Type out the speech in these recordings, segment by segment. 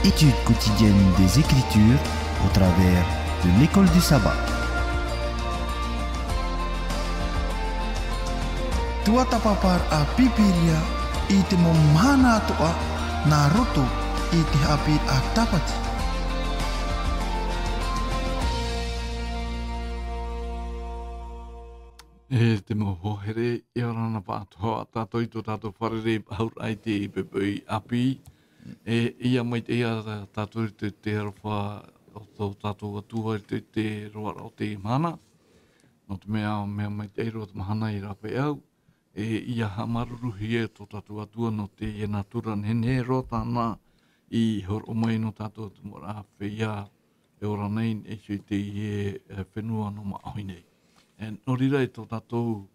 Étude quotidienne des Écritures au travers de l'école du sabbat. Tua tapapar a pipiria i te momana atua na roto i te hapi a tapati. E te mohohere i orana pātoa tātou i tō tātou wharere haur ai te pepei api. E ia mai te ia tātou i te arofa o tō tātou atua i te roara o te mana. No te mea mai te eiro te mahana i rape au. E ia hamaruruhi e tō tātou atua no te e natura nene roa tāna i hor o mai no tātou te mora whia e ora nei e sui te i whenua no maohi nei. E norira e tō tātou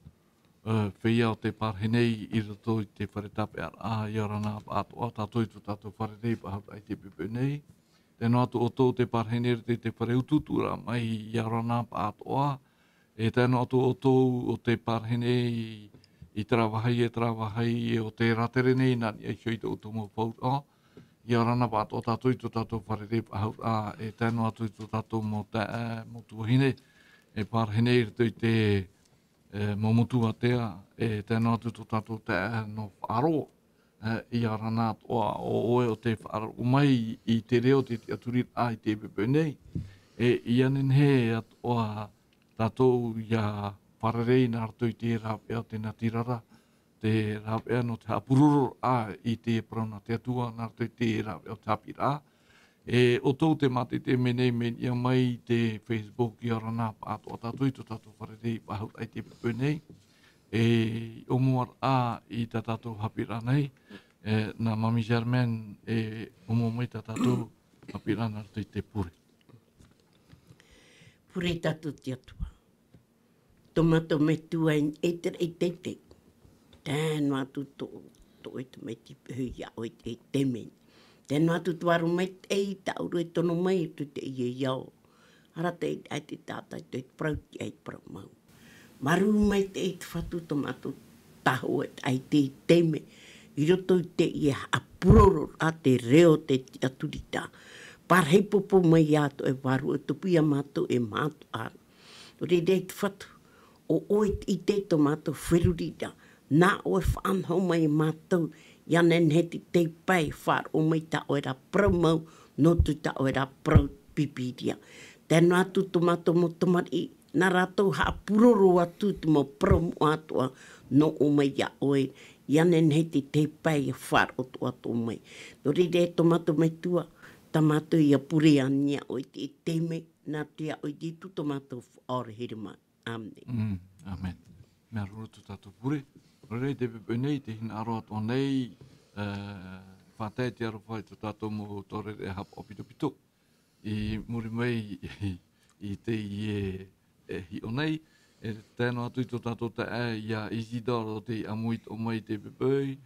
whia o te parhenei i roto i te wharetape a i orana pātoa tātou i tō tātou wharerei pāhau ai te pepe nei. Tēnā atu o tō te parhenei te whareututura mai i orana pātoa. E tēnā atu o tō o te parhenei i trawahai o te ratere nei nani e hioi te utomo pātoa. I orana pātoa tātou i tō tātou wharerei pāhau a e tēnā atu i tō tātou mo tuahine. E parhenei rito i te momotua tea, e tēnā atu tō tātou te no wharo i arana toa o oe o te wharo umai i te reo te aturit a i te pepe nei. E i anen he atoa tātou ia wharerei nā rato i te rapea o te natirara, te rapea no te hapururu a i te prauna te atua nā rato i te rapea o te hapira. E o tō te mate te menei ia mai te Facebook i arana pātoa tātou i tō tātou wharerei pāhau ai te pepe nei. E o muar a i tā tātou hapira nei, nā Mami Germaine e o mua mai tā tātou hapira nā rato i te pure. Pure tātou te atua. Tomato me tua e te. Tēnu atu tō e te me te pēhia o e te meni. Tēnā atu tuaru mai te ei tauru e tono mai tu te ie iau. Ara te ai te tātai te prauti ai prau mau. Maru mai te ei te whatu tomato taho e ai te teme. I roto i te ie apuroro a te reo te aturita. Parhei popo mai ato e waru e tupi a mato e mato aru. O te te whatu o oe i te tomato wherurita. Nā oe whanhau mai matou. Ianen heti te pai whar o mai ta oera prau mau, no tu ta oera prau pipiria. Tēnā atu tomato mo tomari, nā rātou haapuroro atu te mo prau mo atua, no o mai ia oe. Ianen heti te pai whar o tu atu mai. No rire tomato mai tua, tamato ia pure ania oe te teme, nā tia oe te tu tomato ore hirima. Amen. Amen. Mea rurutu tātou pure. Rei te pepe nei, te hina aroa toa nei, whātai te aroa i tō tātou mo tōre re hapa o pito. I muri mai i te hi o nei, e tēnā atu i tō tātou te ia Isidoro te amuit o mai te pepe.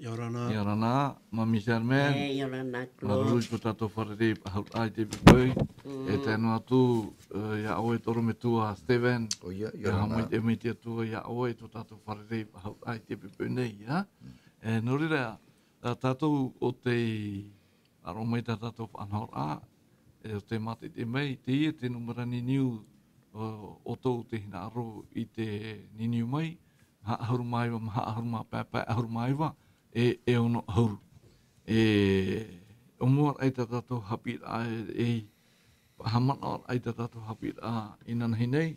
Iorana. Iorana, Mami Germaine. Iorana, Maru i tō tātou wharere haut ai te pepe. E tēnā atu ia oe toro me tua Steven. Ia hamai te mei te atua ia oe tō tātou wharere haut ai te pepe nei. E norira, tātou o te aro mai tā tātou whanhor a, e o te mate te mei, te ia te numerani niu o tō te hina aro i te niniu mai, ahuru maiwa, ahuru mā pēpē, ahuru maiwa, e ono ahuru. O mua ai tā tātou hapir a hamana ai tā tātou hapir a inanahi nei,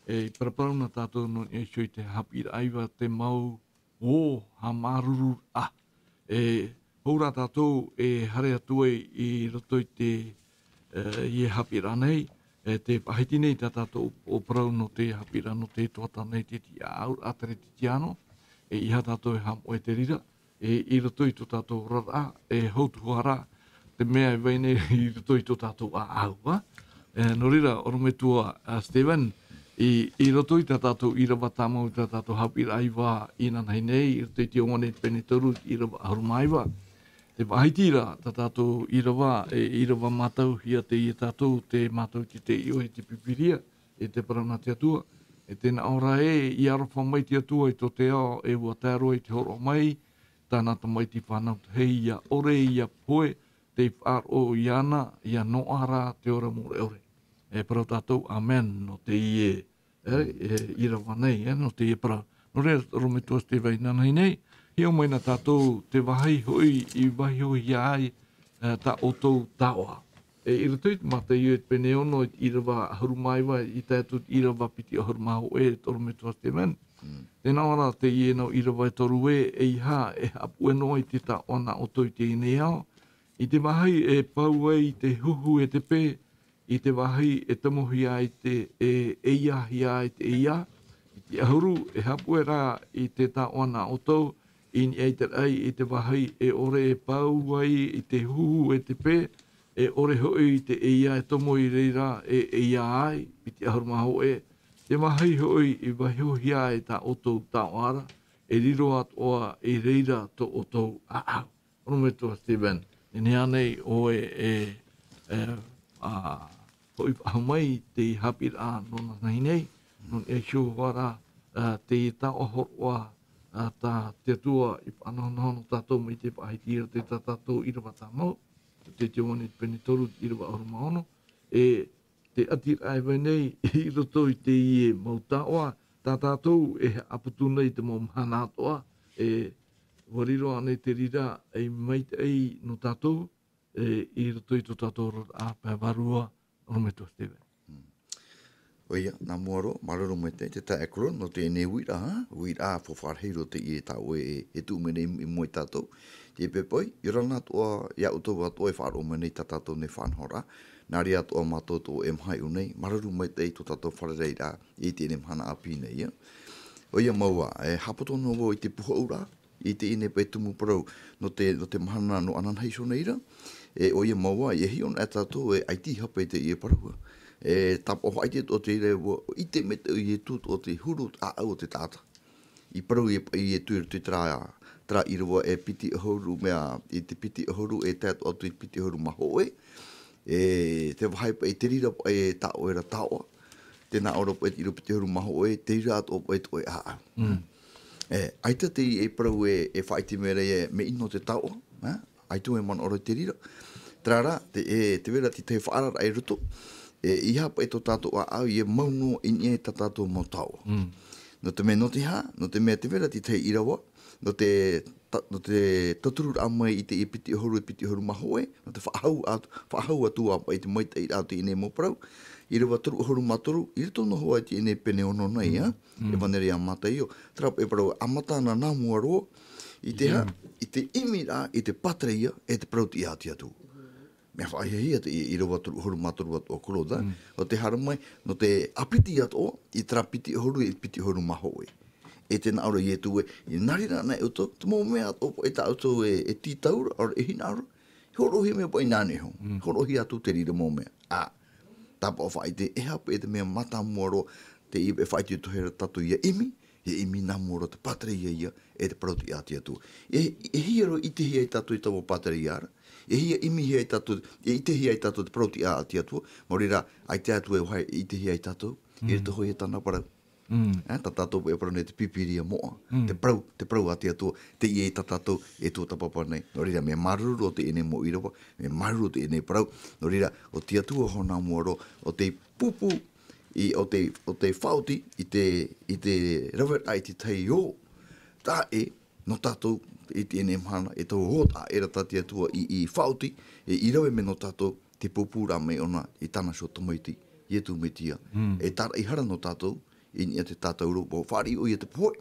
e paraparuna tātou no e sui te hapir aiwa te mau o hamaruru a. Houra tātou e hare atuai i roto i te ie hapir a nei, te pahiti nei tā tātou o parau no te hapira no te tuata nei te tia au, atere te tiano, iha tātou e ham oe te rira, i roto i tō tātou rara, hautuhara, te mea i waine i roto i tō tātou a au. No rira, oro me tua Steven, i roto i tā tātou i rawa tāmau i tā tātou hapira aiwa i nanai nei, i roto i te ongone pene toru i rawa harumaiwa. Te wahitira tā tātou i rawa mātau hia te i tātou te mātau ki te ioe te pipiria e te parana te atua. E tēnā ora i arofa mai te atua i tō te ao e ua tāroa i te horo mai, tāna ta mai te whanau te hei ia ore ia poe, te whaaro iana, ia no ara te ora mo ore. E parau tātou, amen, no te ie, ira wanei, no te ie parau. No rea, rome tuas te wai nanai nei, hio mai na tātou te wahai hoi, i wahi hoi iai, ta otou tawa. E ira tui, mata i et pene ono, ira wa ahurumaiwa, i tātou ira wa piti ahurumau e, rome tuas te men. Tēnā ora te ie no ira wai toru e iha, e hapu e noi te ta ona otou te ine ao. I te wahai e pau ai te huhu e te pē, i te wahai e tamohi ai te eia hi ai te eia. I te ahuru e hapu e rā i te ta ona otou, i ni ei te ai i te wahai e ore e pau ai i te huhu e te pē, e ore hoi i te eia e tomo i reira e eia ai, i te ahuru maho e. Te wahai hoi i wahi ai ta otou ta oara, e riro atoa e reira to otou aau. Ono me toa Stephen. Nene anei oe hoi pahumai te hapir a nona nahi nei, non e shio wara te ta ohoroa ta te tua i panohono tātou mai te pahitira te tātou irawa tāmau, te te wane pene toru irawa ahorumahono, te atir ai vai nei i roto i te ie mautaoa, tā tātou e aputuna i te momhana atoa, wariro ane te rira e maite ei no tātou, i roto i to tātou a pēr warua, ono me tō Steve. Oia, nā muaro, mararo me te tā ekoro, no te ene wira, wira fo wharheiro te i tāu e tūmene i moe tātou. Te pepoi, i rana toa, ia utou atoa e wharo mene i tā tātou ne whanhora, nā rea toa mātou tō e mhai unei, mararo me te i tō tātou wharereira i te ene mhana api nei. Oia maua, e hapotono wo i te puha ura, i te ine pe tumu parau no te mahana no ananheiso neira. Oia maua, e hion e tātou e aiti hape te i e parau. Tapa o haite o te rewa, i te mete i e tūt o te huru a au o te tāta. I parau i e tuir te tra i rewa e piti ahuru mea, i te piti ahuru e tātou o te piti ahuru maho e. Te wahaipa e te rira e tāo e ra tāoa. Tēnā ora po e tiro piti ahuru maho e, te rira ato o e to e a au. Aita te i e parau e whaiti mera e me ino te tāoa. Aitu e man ora te rira. Trara, te vera ti te whaarara e ruto. I hapa e tō tātou a au, i e mauno i e tā tātou mau tāua. No te mea no te hā, no te mea te vera ti te irawa, no te taturu amai i te i piti horu mahoe, no te whaahau atu apa i te moita i rātu i ne moparau, i rewa turu horu matoru, i rito no hoa i te ine pene ono nei, e wanere a mata i o. Trap e parau, amata na nā mua roa, i te hā, i te imi rā, i te patreia, e te prauti āti atu. Mea whaia te i rewa turu horu matoru atu o koroda, o te haramai, no te apiti atu o, i tra piti horu i piti horu mahoe. E tēnā aura i e tue, i narira nei uto, te mō mea atu e tā uto e tītaura, or e hina aura, horohi mea pai nāne ho, horohi atu te rira mō mea. Tāpa o whaite, e hapa e te mea mata moro, te i e whaite tuhera tatu ia imi nā moro te patre ia, e te parauti āti atu. E hiero i te hia i tatu i tawa patre iara, e hia imi hia i tatu, e i te hia i tatu te parauti āti atu, morira, ai te atu e whai i te hia i tatu, e te hoi e tāna parau. Tā tātou e parau nei te pipiria moa, te parau āti atu, te i e tā tātou e tō tapapa nei. No rira, mea maruru o te ene mo irawa, mea maruru o te ene parau, no rira, o te atua hona muaro, o te pupu, o te whauti, i te rawet ai te tei o, tā e, no tātou, i te ene mhana, e tō hota e rata te atua i whauti, i rawe me no tātou, te pupura me ona, i tāna so tomaiti, i e tū me tia. E tāra i hara no tātou, i ni te tātou ro, whari o i te poe,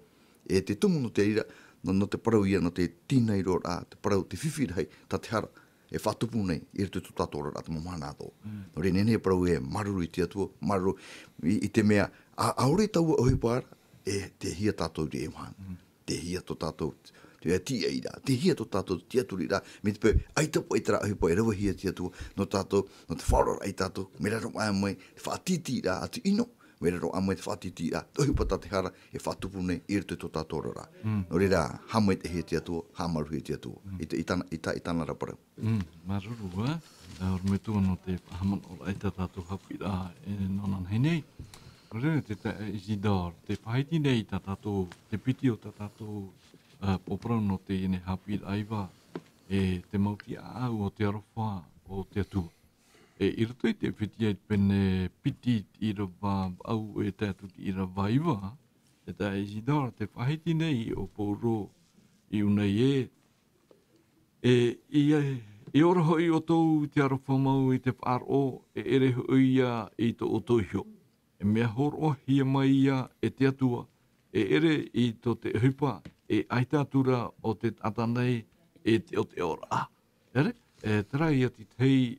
e te tumu no te rira, no te parau ia, no te tīnei ro rā, te parau te whiwhirahei, tā te hara, e whatupu nei, i rito tu tātou rā, te mamana ato. No re nene parau e maruru i te atua, maruru i te mea, aore tau ohi pāra, e te hia tātou re e mahana, te hia to tātou, te tia i rā, te hia to tātou te aturi rā, me te pēr, ai tapu ai tara ohi pō, e rawa hia te atua, no tātou, no te whaorora ai tātou, me raro mai mai, te whaatiti rā, atu ino, me raro amai te whaatiti rā, tohi pata te hara, e whatupu nei, i rito to tātou rā. No re rā, hamai te hea te atua, hamaru hea te atua, i tāna raparau. Maruru, Or me tu no te haman o ai tātou hapi rā e nonan hei nei. Rere te Isidore, te whaiti nei tātou, te piti o tātou poprau no te ine hapi aiwa, te mauti au o te arofa o te atua. I rato i te whiti ai pene piti i rawa au e tātuti i rawa iwa, e tā e Isidora te whahiti nei o Pōro i unei I ora hoi o tau te arofa mau i te whaaro e ere hoi ia i to o toihio. E mea horo hia mai ia e te atua, e ere i to te hupa, e aitatura o te atanei e te o te ora. Ere? E tera ia ti tei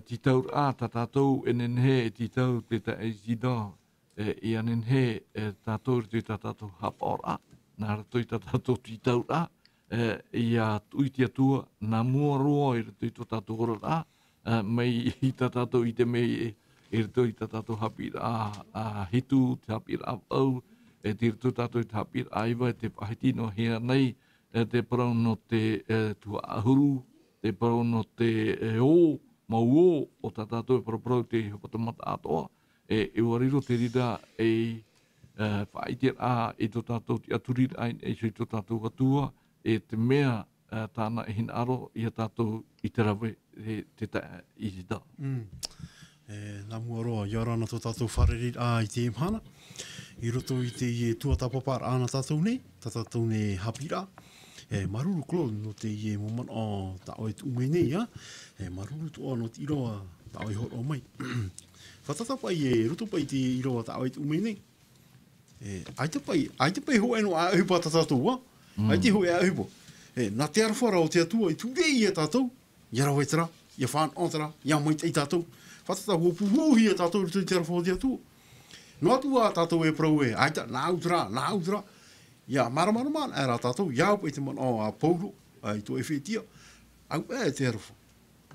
ti taur ta tātou e nenhe e ti tau te ta e zida i anenhe e tātou te tātou hapa ora. Nā ratoi tātou ti taur ia tui te atua, nā mua roa i rato i tō tātou ora rā, mai i tātou i te mei i rato i tātou hapi rā hitu, te hapi rā au, e te rato tātou i te hapi rā iwa, te pahiti no hea nei, te parau no te tua ahuru, te parau no te mau o tātou e parau te hopatamata atoa, e wariro te rira whaiti rā i tō tātou ti aturi rā e sui tō tātou katua, e te mea tāna e hina aro i a tātou i te rawe te tae i te tā. Nā mua roa, i arana tō tātou whareri i te imhana. I roto i te tua tapapar āna tātou nei hapira. Maruru klo no te moman o ta oe tu umei nei, maruru toa no te iroa ta oe horo mai. Whatata pai roto pai te iroa ta oe tu umei nei. Ai te pai ho eno a hupa tātou Ai te hoe a hupo. Nā te arawhara o te atua i tūrei i a tātou. Ia rau e tera, ia whaan o tera, ia mai te i tātou. Whatata huopu huohi a tātou i te arawhara o te atua. No atua a tātou e prau aita, nā utra. Ia maramaraman e rā tātou, ia upa i te man o a Pauro, i tō e whetia. Au e te arawhara.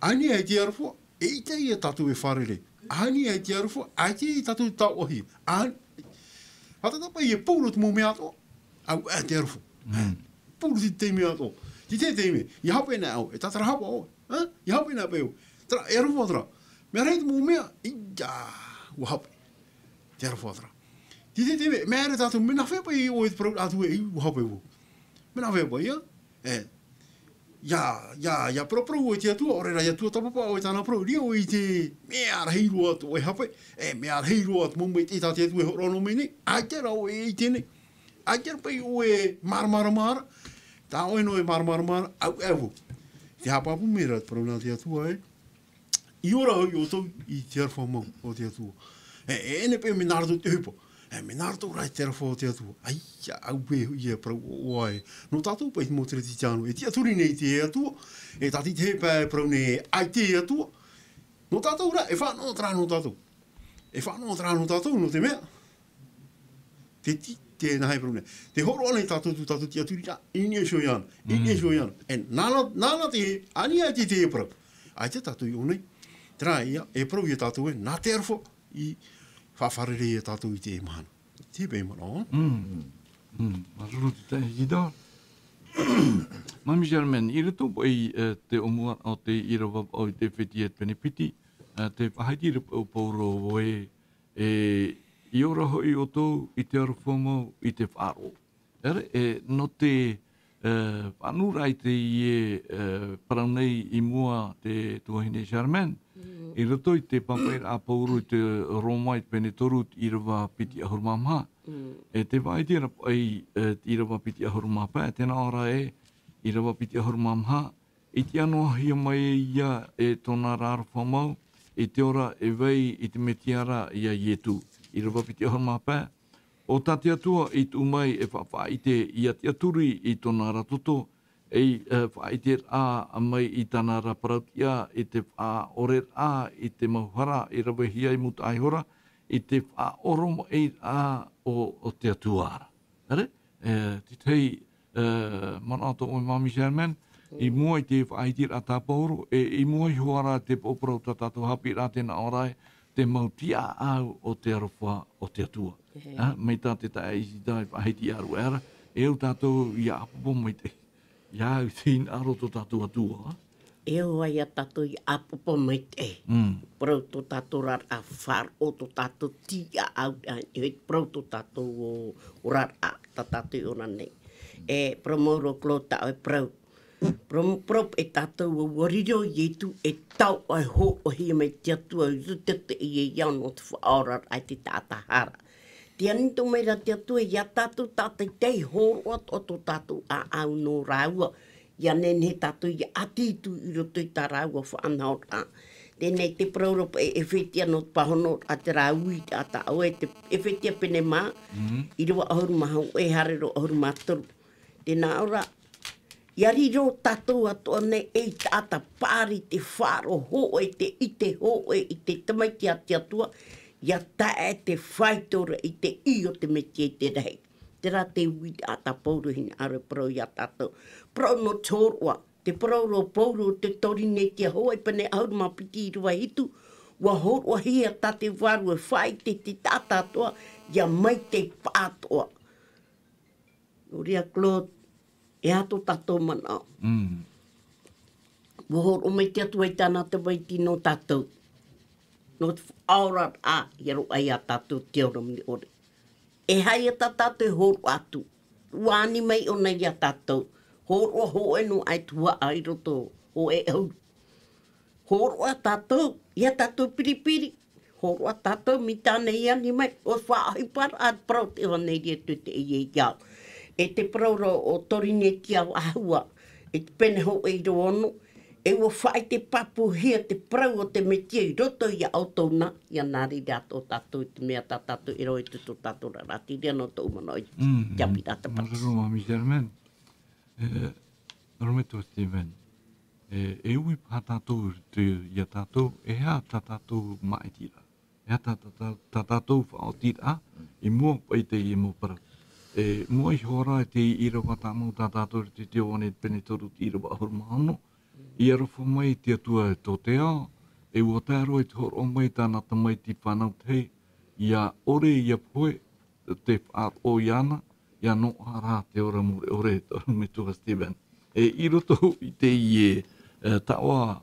Aini e te arawhara, e i te i a tātou e wharere. Aini e te arawhara, ai te i tātou tau ohi. Whatata pa i e Pauro te mō mea ato. Au e te arawhara. Pūru ti teime ato. Ti te teime. I hape nā au. E tatara hapa o. I hape nā peo. Tara, e arawha tara. Mea reiti mō mea. Ia. Ua hape. Te arawha tara. Ti te teime. Mea re tātou. Mena whepa i o e te parau atu e i. Ua hape o. Mena whepa ia. Ia pro o e te atua. Ore ra ia tua tapapa o e tāna pro. Ria o i te mea raheiro atu o e hape. Mea raheiro atu mō mei te tā te atu e horono mei nei. Ai te rao e i tēnei. Ai kera pai o e maramaramara, tā oe no e maramaramara, au ewo. Te hapapu mera, parau nā te atua I ora hoi o tau I te arawha mau o te atua. Ene pe me nārato te hupa. Me nārato rai te arawha o te atua. Ai, au pe I e parau o ai. No tātou pai mō tere ti tānu. E te aturi nei te atua. E tāti te hepa e parau nei ai te atua. No tātou rai, e whanau tra no tātou. E whanau tra no tātou no te mea. Te nahai prone. Te horo ana I tātou ti aturi rā, ini e shoiana. Nāna te, ani ai te e parau. Ai te tātou I onei. Tera ia, e parau I tātou nā te arawha I whawharere I tātou I te mahana. Te pēi mana. Maruru te tae Isidora. Mami Germain, I rato pai te omua o te irawa o te whiti e penipiti, te whahaiti o Pōro oe I ora hoi o tō I te arawha mau I te whāro. No te whanura I te parau nei I mua te tuahine Germain, I rato I te papai a Pōro I te romai pene toru I rawa piti ahurumamha. Te waiti rapai I rawa piti ahurumamha, tēnā ora I rawa piti ahurumamha. I te anoa hia mai ia tōna rārawha mau, I te ora wei I te metiara ia ietu. I rawa piti ahurumamha. O tā te atua I tu mai whaaite I a te aturi I tōna ratoto, whaaite a mai I tāna raparautia, I te ore I te mauhara, I rawa hia I muta aihora, I te oromo o te atuara. Ti tei manato o Mami Germain, I mua I te whaaite a tā pauro, I mua I hoara te poprau tā tātou hapi rā tēnā orai, te mautia au o te arawha o te atua. Mei tā te tae isi tai whaheiti aru era, au tātou I apopo mai te. Ia au tīn aro tō tātou atua. Eo ai a tātou I apopo mai te. Prau tō tātou rar a whar o tō tātou tia au. Prau tō tātou o rar a tā tātou o nanei. Prau mauro klo tā o prau. Prop e tātou o wariro i tu e tau ai ho o hi mai te atua rutete i e iau no te whaora ai te tātahara. Te anito mai ra te atua i a tātou tātai tei horo o tō tātou a au no rāua. Ia nene tātou i atitu i roto i tā rāua whaanaora. Tēnei te prauropa e whetia no pahono a te rāui a tā au e whetia pene mā. I rua ahuru maha o e harero ahuru mātoru. Tēnā ora, ia riro tātou atoa nei e tāta pāri te whāro ho e te ite ho e i te tamaiti a te atua. Ia tae te whaitora i te i o te meti e te rei. Te rā te ui a tā pauruhini are prau i a tātou. Prau no tōrua. Te prauro pauro te torine te hoa i pane auru mapiti i rua hitu, wa horua hia ta te waru e whai te tātātoa, ia mai te pātoa. Noria Claude, e ato tātou mana. Wa horo mai te atua i tāna te waiti no tātou. No te whaorat a, i aro ai a tātou te ora mni ore. E hai a tātou e horo atu. Wāni mai o nei a tātou. Horo ho enu ai tua ai roto o e au. Horo a tātou, ia tātou piripiri. Horo a tātou mi tāne ia ni mai. O whaahi para a prau te wanei ria tu te i e iau. E te prauro o torine ki au ahua. E te pene ho e ro ono. E o whai te papu hia te prau o te metia i roto i a autona. Ia nari rea tō tātou te mea tātou e roi tuto tātou rarati. Rea no tō umanoi. Kia pirata patas. Mararuma mi German. Rometo Steven, e ui pā tātou te ia tātou, e hea tā tātou mai tira. E hea tā tātou whao tira, i mua pai te i mua para. E mua i hora e te i rawa tāmau tā tātou te te one pene toru ti rawa ahuru mahano. I arofa mai te atua e tō te ao, e ua tāro e te horo mai tāna tamai ti whanau te, ia ore ia poe, te whaat o iana, ia no hara te ora mure ore me tua Steven. E i roto i te i taua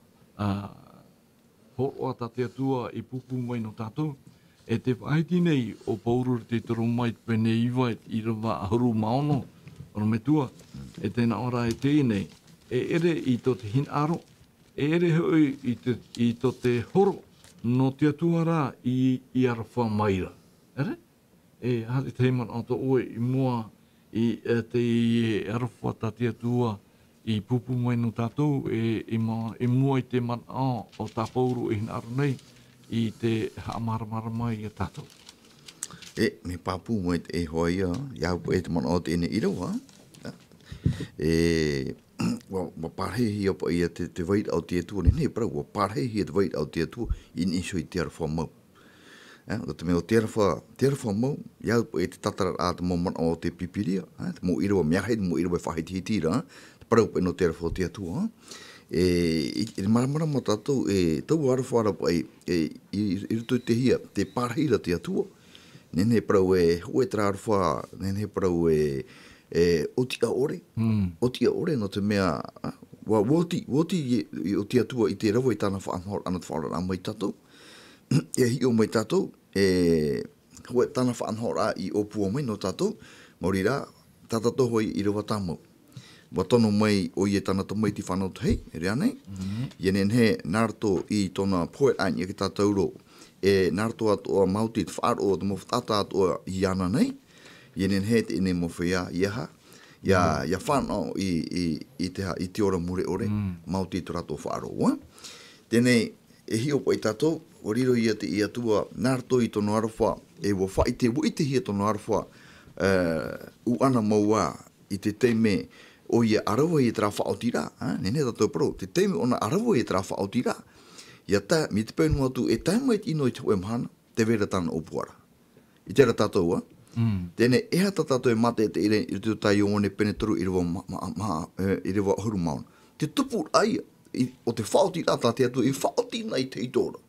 horoa ta te atua i pupu mai no tātou, e te whaiti nei o paurur te toro mai pene iwa i rawa ahuru maono, ora me tua, e tēnā ora e tēnei, e ere i to te hin aro, e ere hoi i to te horo, no te atua rā i arafa maira. Ere? E hare te man ato oe i mua i te arawha ta te atua i pupu mai no tātou e mua i te man o tā pauru i hina aru nei i te hamaramara mai i tātou. E, me papu mai te e hoi iau e te man o te ene irawa. E, wa pārhehi apa ia te wait au te atua, ne prau, wa pārhehi te wait au te atua i niso i te arawha mau. O te mea o te arawha mau, iau e te tatara a te momon o te pipiria, te mo irawa miahei, mo irawa whahiti hitira, te parau pe no te arawha o te atua. I maramara ma tātou, tau arawha arapa i rutu te hia, te pārheira te atua, nene parau hoe tra arawha, nene parau o tia ore no te mea, wa woti o te atua i te rawa i tāna whaanhora ana te whaanhora mai tātou, e hi o mai tātou, hoe tāna whaanhora i opua mai no tātou, mauri rā, tātātou hoi i rawa tāmau. Wa tono mai o i e tāna tamai ti whanau tei, e rea nei, ienen he nārto i tōna poet aini e ki tātou ro, e nārto atoa mauti te whaaro o te mawhtata atoa i ana nei, ienen he te ine mo whia iaha, ia whanau i te ora mure ore, mauti te rato whaaro ua. Tēnei, e hi opo i tātou, o riro ia te i atua nārto i tono arawha, e wa wha i te hia tono arawha, u ana maua i te teime o ia arawa i tra whaotira, nene tātou pro, te teime ona arawa i tra whaotira, ia tā, mi te pēnu atu, e taimait ino i te hoe mahana, te vera tāna opuara. I tera tātou, tēne eha tātou e mate te ire, i te tai o one penetoru i rewa ahuru mauna. Te tupu ai, o te whaotira tā te atu, i whaotina i te itora.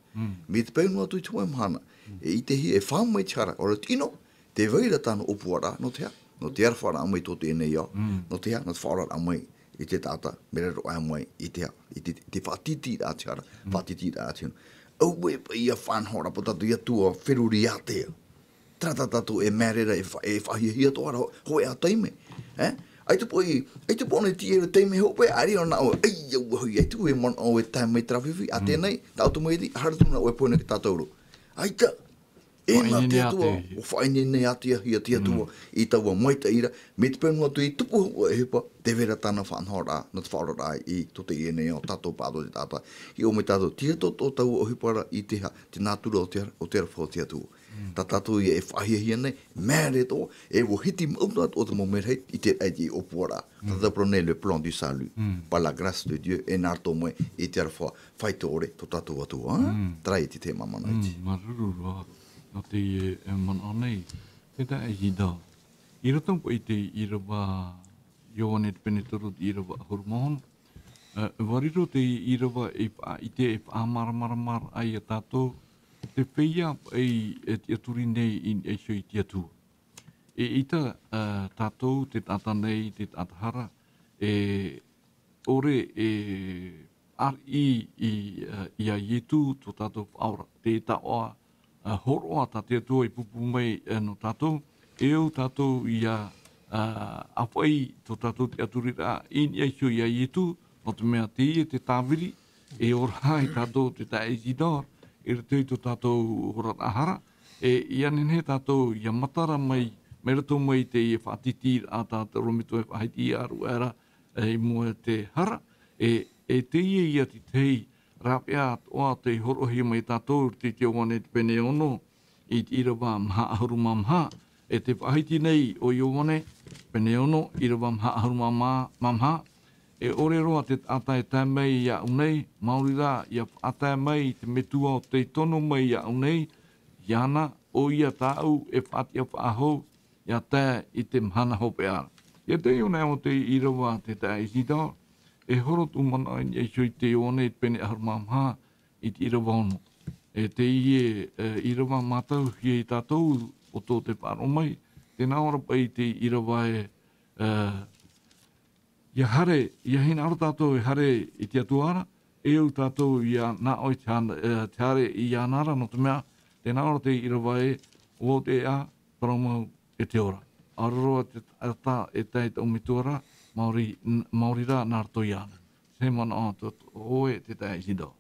Mi te pēnu atu i te hoe mahana, i te hi e whaumai tiara, ora tino, te vera tāna opuara, no te hea. No te arwhara amai tō te enei au, no te hea, no te whaorar amai i te tāta, merero amai i te hea, i te whaatiti rā tiara, whaatiti rā tiara. Au e pa ia whanhora po tatu ia tua whiruri a te. Trata tatu e merera e whahia hia tōara, hoe a taime. Ai tu pone ti e te me hope ari ona o ai eu hui ai tu e mon o e tai mai trafifi a tenai ta tu mai di hartu na o pone ki tatauro. Ai ta e na te tu o faini ne atia hi atia tu I ta wa mai ta ira me te penu tu I tupu o e pa te vera tana fan hora na te whaora ai I to te e ne o tato pado te tata I o me tato tia to tau o hipara I te ha te natura o te rafo tia tu. Ta tatu I e whahia nei, mere to, e wo hiti maunat o te momerheit I te aiti o puara. Ta prone le plan du salut, par la grâce de Dieu, e narto moe I te arwha whaitore to tatu atu, trai ti te mamana iti. Maruru roa, no te mana nei, te ta aiti da. I roto po I te irawa, Ioane te penetoro te irawa hormon, wariro te irawa I te e wha ai a tātou, te whia ai te aturi nei I eisho I te atua. E ita tātou te tata nei, te tatahara, ore ari I a ietu to tātou whaora. Te taoa horoa ta te atua I pupu mai no tātou, eo tātou I a whai to tātou te aturi rā I eisho I a ietu, no te mea te tāwiri, e ora I tātou te taeisi dor, I rete to tātou horat ahara, I anene tātou I a matara mai, me rato mai te I whaatitir a tātou romito e whaiti aru era I mua te hara, te I a ti tei rapea atoa te horohi mai tātou te te wane te pene ono, I te irawa mha ahuru mamha, te whaiti nei o I wane, pene ono, irawa mha ahuru mamha, ore roa te atai tai mai ia unei, Māori rā ia atai mai te metua o te tono mai ia unei, iana o ia tāu e whaatia whaahou, ia tai I te mhana hope ara. Ia te iona o te irawa te tai Isidore, e horo tu mana I soi te one pene ahur mamha I te irawa ono. Te irawa matau hi I tātou o tō te wharo mai, te naora pai te irawa Ia hare, ia hina aro tātou e hare I te atuara, eu tātou ia nā oi te hare I anara no te mea, te nā ora te irawae o te a paramau e te ora. Aroa te ata e tei te omituara, Māori rā nā rato I ana. Se mana o oe te tei Isidore.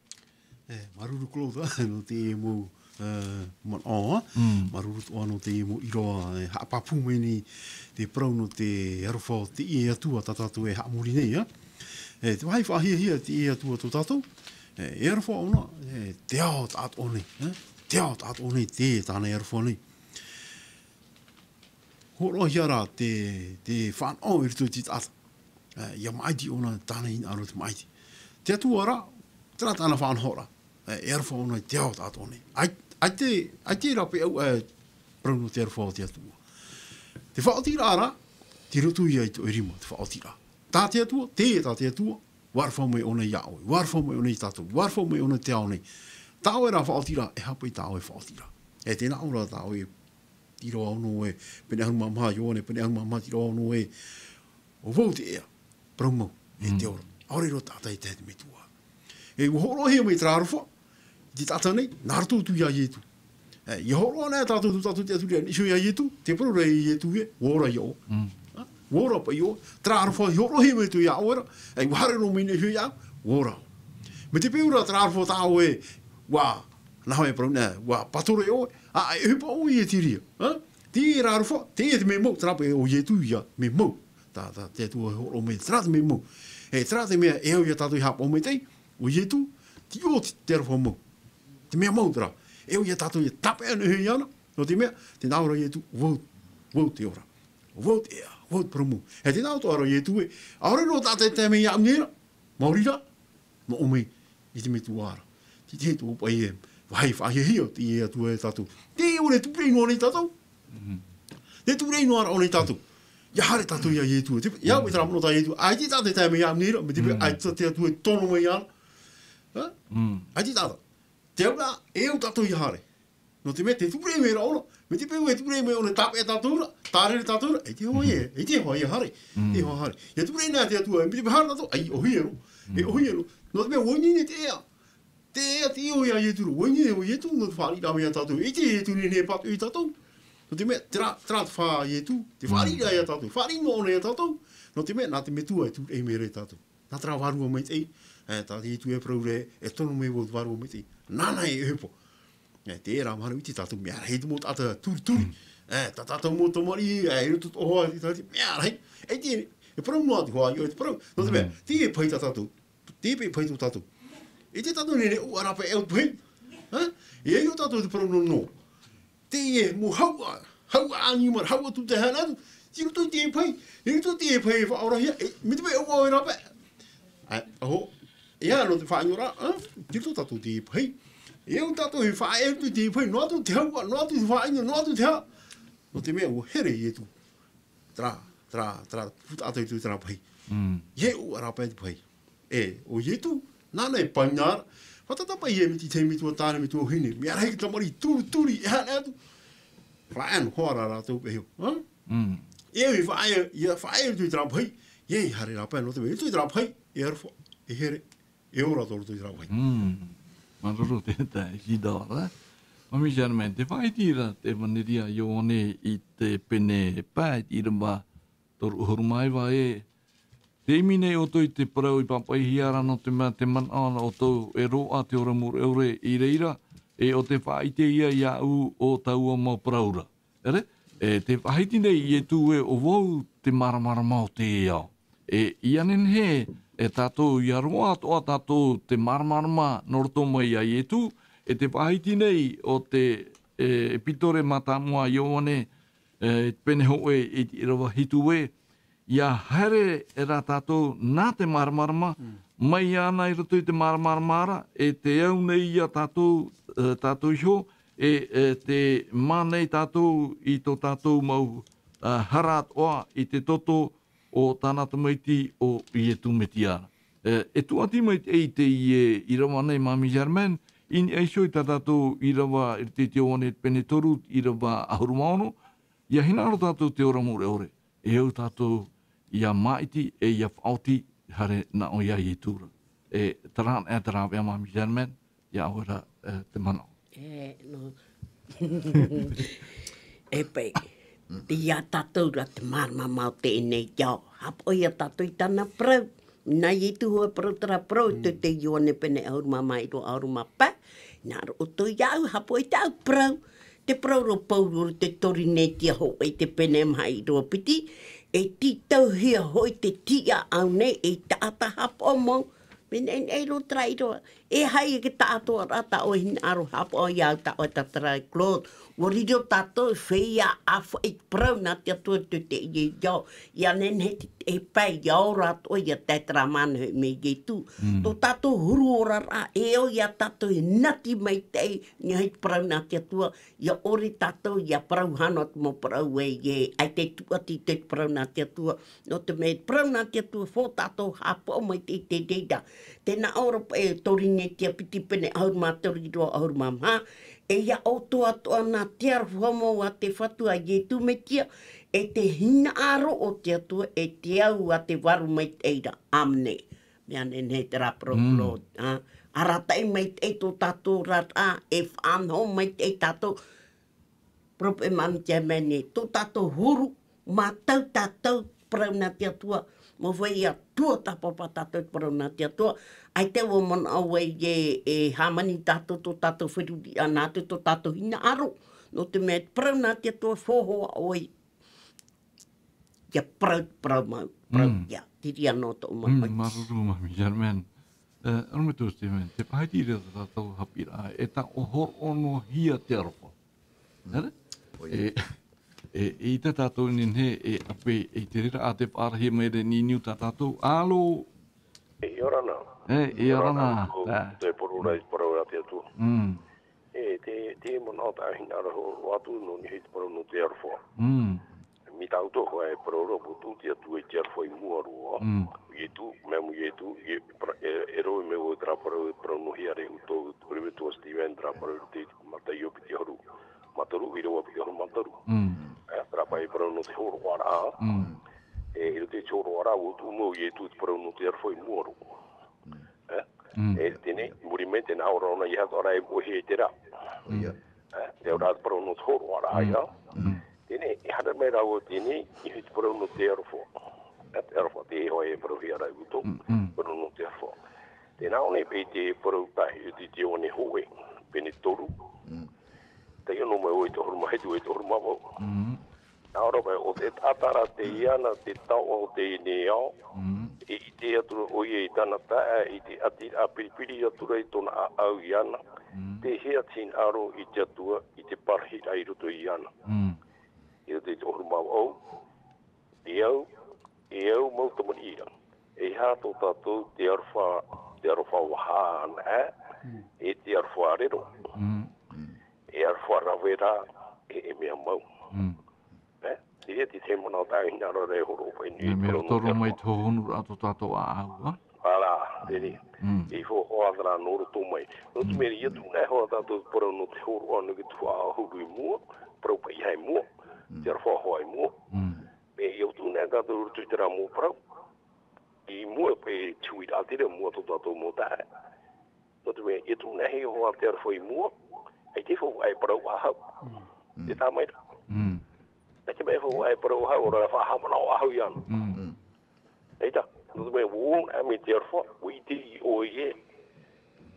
Maruru kloda, no te mo man o, maruru to ano te mo iroa haapapu meni te prau no te arofa te I atua tatatu e haamuri nei, te wahi whahia te I atua to tatou, e arofa ona, te ao taat one, te ao taat one te tāna arofa nei. Horo hiara te whan o I rito te taata, ia maiti ona tāna ina aro te maiti. Te atua ra, tēnā tāna whan hora, e arofa ona te ao taat one. Ai te rape au prau no te arofa o te atua. Te whaotira ara, te rotu I ai to e rima, te whaotira. Tā te atua, tā te atua, warwha mai ona I aoi, warwha mai ona I tātou, warwha mai ona te ao nei. Tāo e rā whaotira, e hapa I tāo e whaotira. E tēnā ora tāo e tiro ono e, pene ahu mamha Ioane, pene ahu mamha tiro ono e, o wau te ea, prau mau, e te ora. Aore ro tātai te me tua. E uhoro hea mai trārufa, te tata nei, nārtou tu ia ietu. I horo ana tātou tu tātou te aturia, iso ia ietu, te parura I ietu e, wora I o. Wora pa I o, trārufa I horo hea mai tu ia oera, e wahare no mine hio ia, wora. Me te peura trārufa tāo e, wā, naho e parau nea, wā, patore o, e hupa o I e tiria. Te rārufa, te e te me mau, trāpa e o ietu ia, me mau. Te atua horo me, trāta me mau. E trāta mea, e au ia tātou I hapa o me tei, o ietu, ti o te arufa mau. Te mea mau tera. Eo ia tātou ia tape anu hui ana. No te mea, te nāura ietu, wau te ora. Wau te ea, wau te promu. E te nāu toara ietu e, aore no tātou te mea amnera, Māori rā, ma ome I te me tuara. Ti te tu opa I e, wahai whahihia te ea tu e tātou. Te ore tu prei noa nei tātou. Te tu prei noa o nei tātou. Ia hare tātou ia ietu e. Ia ue taramono tā ietu. Ai te tātou te mea amnera, me te pe ai te atu e tono mai ana. Ai te tātou. Te aura, e au tātou I hare. No te mea, te tūrei mea raona. Me te pēu e tūrei mea ona tāpe e tātoura, tārere tātoura, e te hoi e hare. Te hoi hare. Ia tūrei nā te atua, me te pehara tātou, ai, ohi ero. E ohi ero. No te mea, oinine te ea. Te ea te io ia ieturu. Oinine o ietu, no te whaari rā mea tātou. E te ietu ne patu I tātou. No te mea, te rā te wha ietu, te whaari rā ia tātou. Whaari no ona ia tātou. no te mea, nā te metua e tu e me re tātou. Nā tra warua mai tei, tā te tu e prau re, e tono me wo warua mai tei. Nāna e hepo. Te e rā maru i te tātou mea rei te mō tātou turi. Tā tātou mō tomari, e rutu tohoa, mea rei. E te e prau noa te hoa, e te prau. No te mea, te e pai tātou. Te e pai tātou. E te tātou nere, o arapa e au pai. E o tātou te prau no. Te e mō haua āni mara, haua tu te hana atu. Tiro tu te e pai. E tu te e pai e whaorahia. Me te pai au e rapa. Aho, e no te whaingora, tiro tātou te e pai. E o tātou he whae tu te e pai. No atu te haua, no atu te whainga, no atu te ha. No te mea o here i e tu. Tra, puta tu tra pai. Ye o rapa e te pai. E, o ye tu, nāna e pai ngāra. Whatata pai e miti te mitua tāne mitua hine. Mea rei ki tamari turi, e hana atu. Whaen, hoara rātou peheo. E ui whae tu tra pai. Ye hare rapa e no te mea. E tu tra pai, e arwha, e here. E ora tōru tu tra pai. Maruru tētai, hidara. Mami Germain, te whaitira te maniria i one i te pene pāi tira mā toru uhurumai wa e. Te imine o toi te parau i papai hiara no te mea te manana o tau e roa te ora mure eure i reira e o te whaite ia i au o tau o mau paraura. Ere? E te whaiti nei i e tū e o wau te maramara mau te e au. E ianen he e tātou i aroa toa tātou te maramara noroto mai a i e tū e te whaiti nei o te pitore matamua i oane pene hoe i rawa hitu e ia haere e rā tātou nā te maramarama, mai ana i rato i te maramarama e te au nei ia tātou iho, te mānei tātou i tō tātou mau harat oa i te toto o tānata maiti o i e tūmeti ara. E tuati maiti e te i rawa nei Mami Germain, ini eisho i tā tātou i rawa i te te oane pene toru i rawa ahurumaono, ia hinaro tātou te ora mure ore, e au tātou ia maiti e ia whauti hare na o ia i tūra. E taran e tarawea Mami Germain, ia awera te mana. No. E pei, te ia tātou ra te marama mau te enei jau. Hapo ia tātou i tāna prau. Nai i tu hoa prau tara prau, te ione pene auruma mai ro auruma pa. Nā ro to iau, hapo i tāu prau. Te prau ro pauru te tori netia ho e te pene mai ro piti. E ti tau hia hoi te tia au nei e tāta hapo mo. Mene e ro trai roa. E hai e ke tātoa rata o hin aro hapo o iau ta o tatarai Claude. O ririo tātou whia awha i prau nā te atua te i e jau. Ia nen he e pai iau rato ia tētara manu me i tu. Tō tātou huru ora rā e o ia tātou e nati mai tei ni hei prau nā te atua. Ia ori tātou ia prau hanot mo prau e ai te tuati te prau nā te atua. No te me prau nā te atua fō tātou hapo mai te deida. Tēnā ora e torine tia piti pene auruma tori roa auruma mha. E ia o toa nā te aruhomo a te whatua i e tūmetia, e te hina aro o te atua, e te au a te waru mai teira, amne. Mea nene te rapro Claude. Aratai mai te tō tātou rata, e whanho mai te tātou. Prope Mami Germain, tō tātou huru, mā tātou prau nā te atua, mo whai a tua tapapa tātou prau nā te atua. Ai te o mana au e hamani tātou tō tātou whiruri anā tō tātou hina aro. No te mea prau nā te atua whohoa oi. Ia prau mau, ia, tiri anō tō mai. Maruru Mami Germain. Arume tō Stephen, te paiti rea tātou hapira, e tā o hor ono hia te aropa. Nere? E te tātou nene e ape e te rira a te pārahia mere ni niu tā tātou. Alo? E orana. E orana. Te porura i parau a te atua. Te mana ta hina raho watu no ni hei te parau no te arwha. Mi tau tō e parau rapo tū te atu e te arwha i mua roa. I tu, mea mu i tu, e roi me o tra parau e parau no hiare u tō, ore me tō Steven tra parau te matai o piti haru. Mataru, i roa piti haru mataru. Tra pai parau no te horo wara. E te choro wara o tū mo i tu te parau no te arwha i mua roa. E tēne, murimente nā ora ona i hata ora e mohe te rā. Te ora te parau no te horo wara ia. Tēne, e hana mai rau o tēne, i hei te parau no te arwha. Te arwha te hoi e paru hia rai uto. Paru no te arwha. Te nao ne pe te paru tahi te o ne hoe. Pene toru. Te ino mai oi te horma hetu e te horma wau. Aora mai o te tatara te iana te tau o te neao. I te atura oi e tana tae i te ati a piripiri atura i tona a au iana. Te hea tin aro i te atua i te parhi ai roto i iana. I te horma wau. I au mautamani ira. E hato tātou te arwha waha ana e te arwha rero. E arwha rawera e mea mau. Te te mana tāi ngaro re horo pai ni. Mea toro mai tō honu ato tātou a au. Ala, tere. E ho hoadra noro tō mai. No tu meri atu nei hoa tātou pora no te horo anu ki tu a huru i mua. Parau pai hai mua. Te arwha hoa i mua. Me i autu nei tātou rutu i te rā mua parau. I mua pe tui rā tere mua tō tātou mua tāe. No tu meri atu nei hei hoa te arwha i mua. Hei te whau ai parau a hau. Te tā mai rā. Te me fo ai pro ha ora fa ha mana wa hu yan. Eita, no me wo a me ter fo, we ti o ye.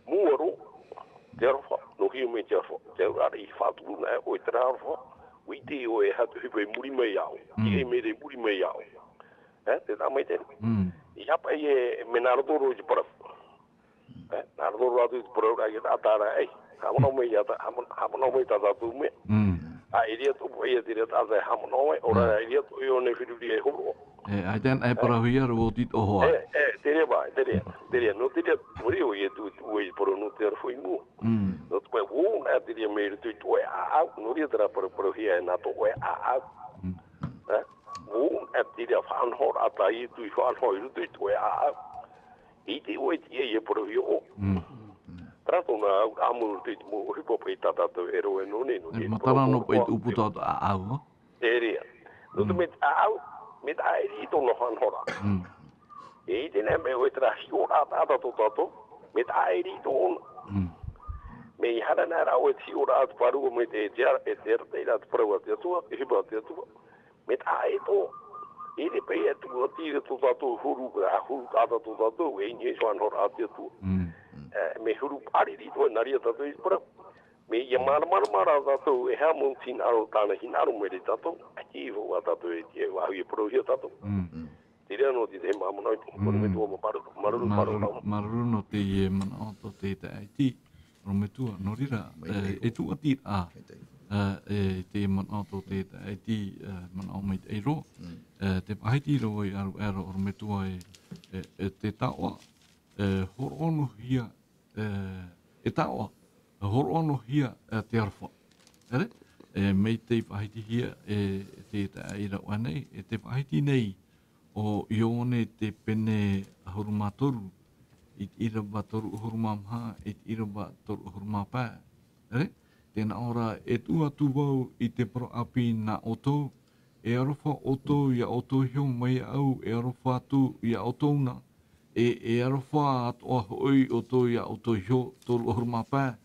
Muoro. Ter fo, no hi me ter fo. Te ra i fa tu na o tra fo. We ti o e ha tu be muri me yao. I me de muri me yao. Te da mai te. I ha pa ye me na ro ro ji pro. Na ro ro tu pro ra ye ta ra ai. Ha mana me ya ta ha mana me ta tu me. A iria tu ia tira ta za hamonoi ora iria tu yo ne fidu di ho. Ai dan ai para hia ro dit o ho. Tere ba, tere no tira muri o ye tu o por no ter foi mu. No tu me wo na tira me tu tu a no ria tra por hia na to a. Wo a tira fan ho ata i tu fan ho tu tu a. I ti o ye por hio. Trato na amul te mo hipo pe tata to ero e no ne no. Matara no pe upu to a au. Tere. No te met au met ai ri to no han hora. E te ne me o tra hiora tata to toto met ai ri to. Me hara na ra o ti ora at paru me te jar e ter te rat prova te tu hipo te tu. Met ai to e de pe e tu ti to toto huru tata to toto e ni so han hora te tu. Me huru pari di to naria tato i para me ia mara tato e ha mon tin aro tana hinaro me tato aki vo tato e tie wa i pro hia tato tira no di de mama no por me tu maru no te e mana to te tai ti ro me tu no rira e tu ati a e te mana to te tai ti mana o me e ro te pai ti ro i aro me tu e te tawa horono hia e tawa horono hia te arwha. Mei te whahiti hia te ira wanei, te whahiti nei o ione te pene hurumatoru, i ira watoru hurumamha, i ira watoru hurumapā. Tēnā ora e tua tu wau i te pro api na oto, e arwha oto ia oto hio mai au, e arwha atu ia otona, e arwha atoa hoi o tō ia o tō hio tōru o hurumapā.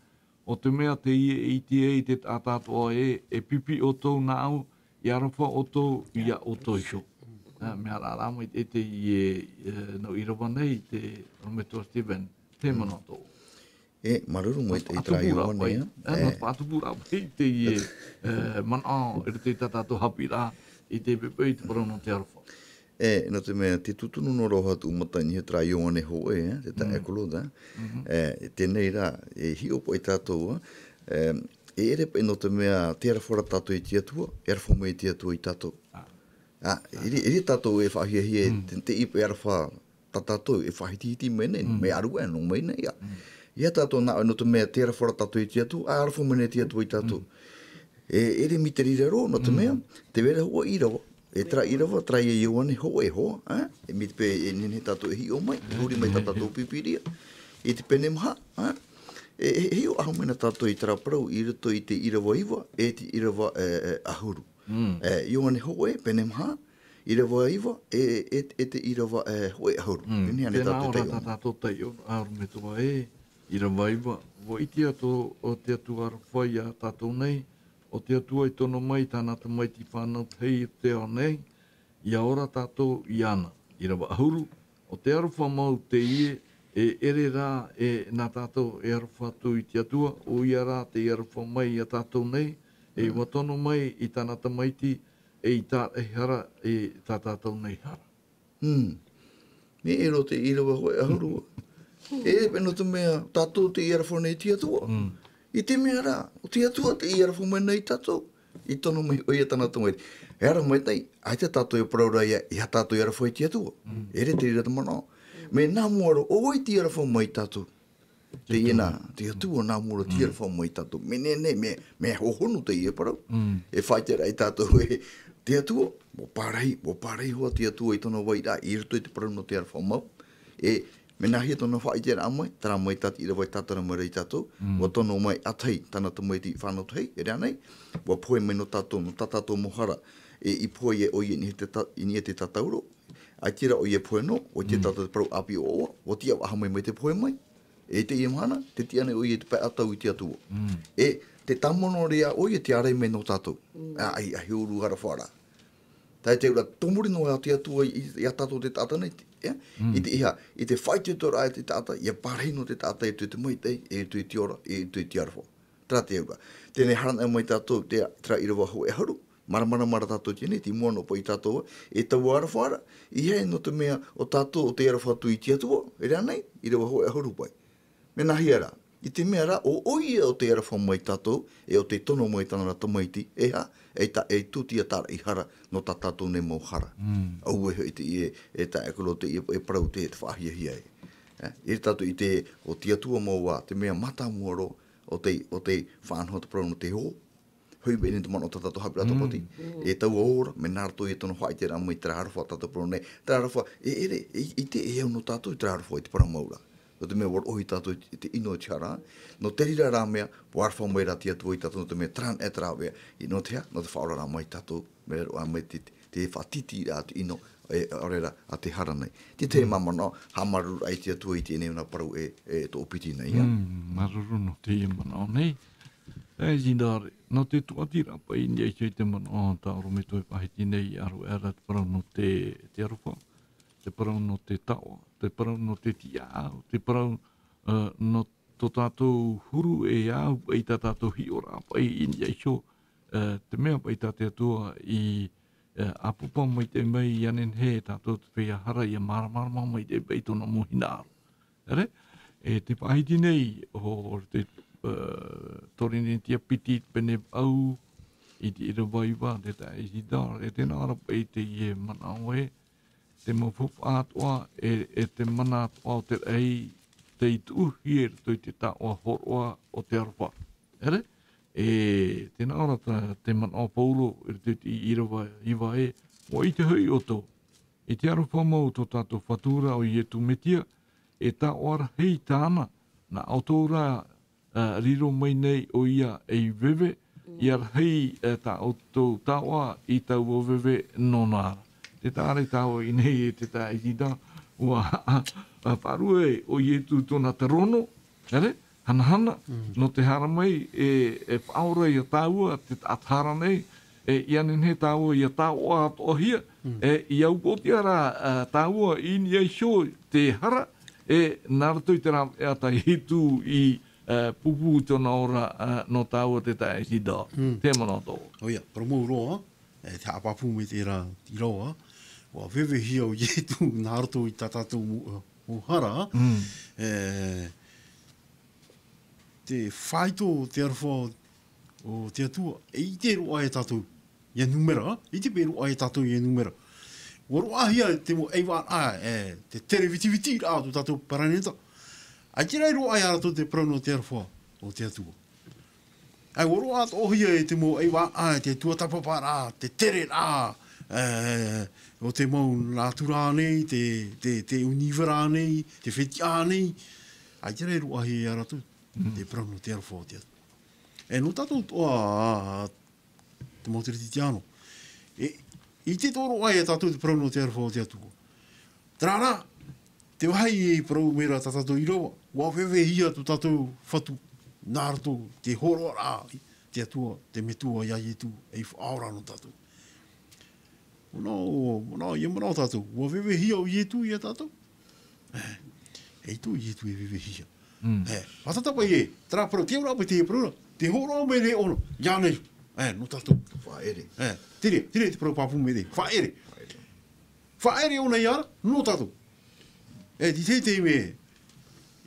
O te mea te i te tātātoa e pipi o tō nāu, i arwha o tō ia o tō hio. Mea rārama i te no irawa nei, te Rometua Steven, te mana tō. Maruru mo i te itraiua nei. Nā pātupura i te mana i te tātātoa hapira, i te pepe i te parano te arwha. No te mea, te tutunu no roha tu umataini he tra ione hoe, te ta ekolo da. Tēnei rā, e hio po i tātou, e ere pe no te mea, te ara whara tātou i tiatua, e ara whama i tiatua i tātou. Iri tātou e whahia te ipe ara wha tātou, e whahititi mene, me arua e no mene ia. Ia tātou nā, no te mea, te ara whara tātou i tiatua, a ara whama i tiatua i tātou. Ere mi te rira ro, no te mea, te vera hoa i rawa. E tra irawa, tra ia ione ho e ho, e mi te pe e nene tātou e hi o mai, huri mai tātou pipiria, e te pene maha, e hi o ahu mena tātou i tra parau, i rito i te irawa iwa, e te irawa ahuru. Ione ho e, pene maha, irawa iwa, e te irawa ho e ahuru. Tēnā ora tātou tei o aru me toa irawa iwa, wo iti ato o te atu arwhai a tātou nei, o te atua i tono mai tāna te mai ti whānau tei te o nei, i a ora tātou i ana. i rawa ahuru, o te arawha mau te ie, e ere rā e nā tātou e arawha atu i te atua, o ia rā te arawha mai a tātou nei, e watono mai i tāna tamaiti, e i tā e hara e tā tātou nei hara. Me e ro te irawa hoi ahuru. E peno te mea tātou te iarafu nei te atua. I te mea rā, o te atua te iarafu mai nei tātou. I tono mai o ia tāna tamaiti. E ara mai tei, ai te tātou e praura ia, i ha tātou iarafu i te atua. E re te irata mana. Me nā muaro, o i te iarafu mai tātou. Te ina, te atua nā muaro te iarafu mai tātou. Me ne, me hohonu te ia parau. E whai te rai tātou e te atua. Mo pārei hoa te atua i tono wai rā, i ruto i te parau no te iarafu mau. E me nā hia tono whai te rā mai, tara mai tati ira wai tātara mai rei tātou. Wa tono mai atai, tāna tamaiti whānau tei, e rea nei. Wa poe mai no tātou, no tātou mohara. E i poe e oie ni e te tātauro. Ai tira o ie poe no, o te tātou te parau api o oa, o tia waha mai te poe mai. E te ia mahana, te tiane o ie te pai atau i te atua. E te tamono rea o ie te arei mai no tātou. Ai uru hara whara. Tai te ura tomuri no a te atua i a tātou te tāta nei. I te iha, i te whai te tora e te tāta, i a parei no te tāta e tu te moitei, e tu i te ora, e tu i te arwha. Tra te ura. Tēnei harana e mai tātou, te tra irawa hau e haru. Mara tātou tēnei, ti moano po i tātou, e tau arawhara, i hei no te mea o tātou o te arawha tu i te atua, e rea nei, i rawa hau e haru pai. Me nā hiara, i te mea rā, o oia o te arawha mai tātou, e o te tono mai tāna tamaiti, e ha, e tūtia tāra i hara no tā tātou ne mau hara. Au e te e tā ekolo te e parau te whahia hia e. E tātou i te o te atua mau wā, te mea mata muaro o te whanho te parau no te ho. Hui bene te mano tātou hapi rata poti. E tau ora, me nārto e tono whai te rā mai te rārawha tātou parau nei. Te rārawha, i te e au no tātou i te rārawha i te parau maura. O te mea war ohi tātou i te ino te hara. No te rira rā mea, po arwha mai rā tia tua i tātou no te mea tran e tra wea. I no te hea, no te whaora rā mai tātou. Me roa mai te whatiti rā te ino e orera a te hara nei. Te mamana, hamaru ai tia tua i te enei una parau e tō piti nei. Maruru no te ia mana nei. E zinare, no te tuatira pa i nei te mana tā oro me toi pahiti nei aru era te parau no te aruwha. Te parau no te tawa, te parau no te tiao, te parau no tō tātou huru e au i tā tātou hiora pa i india iso. Te mea pa i tā te atua i apupa mai te mai i anen he tātou te whea hara i a marama mai te bei tōna mohinaaro. Ere? E te pahiti nei o te torini tia piti pene au i te ira waiwa te tā e hidara. E tēnā ara pa i te ie manao e. Te mawhup ātua e te mana ātua o te ei te ituhi e rito i te tāua horoa o te arawha. Ere? E tēnā ora te mana o paulo e rito i te irawa iwa e. O i te hui o tō. I te arawha mau tō tātou whatura o i e tumetia e tāua hei tāna na autoura riro mai nei o ia e wewe i ar hei tā autou tāua i tau o wewe nonara. Te tāre tāua i nei e te tā i tida, ua parue o i etu tōna te rono, ere, hana, no te hara mai e whaora i a tāua, te athara nei, i anen he tāua i a tāua atohia, i au poti ara tāua i ni aisho te hara, nārato i te rā e ata hitu i pupu tōna ora no tāua te tā i tida. Te mana tō. Oia, paramo roa, te apapu me te rā i roa, wa wewe hia o ietu nārato i tātātou muhara, te whaito te arwha o te atua, i te roa e tātou i numera, i te pe roa e tātou i numera. Wa roa hia te mo eiwa te terevitiviti rā tu tātou paraneta. Ai te rei roa e arato te prano te arwha o te atua. Ai wa roa o hia e te mo eiwa te tuatapapa rā, te tere rā, o te mau nātura nei, te univera nei, te whetia nei. Ai te rei roa hia e arato te prano te arwha o te atua. E no tātou toa te mautiriti te ano. I te toro ai e tātou te prano te arwha o te atua. Trāna, te wahai e parau mera tātou i rawa, wā wewe hia tu tātou whatu, nārato, te horo rā, te atua, te metua, ia i tu, e whaora no tātou. Mono, ia mono tātou. Ua wewe hia o ietu ia tātou. Hei tu ietu e wewe hia. Matata pa ie, tra pro, te ora pa te pro, te horo me re ono. Ia nei, no tātou. Whaere. Tire te pro papu me re, whaere. Whaere ona iara, no tātou. Di te me,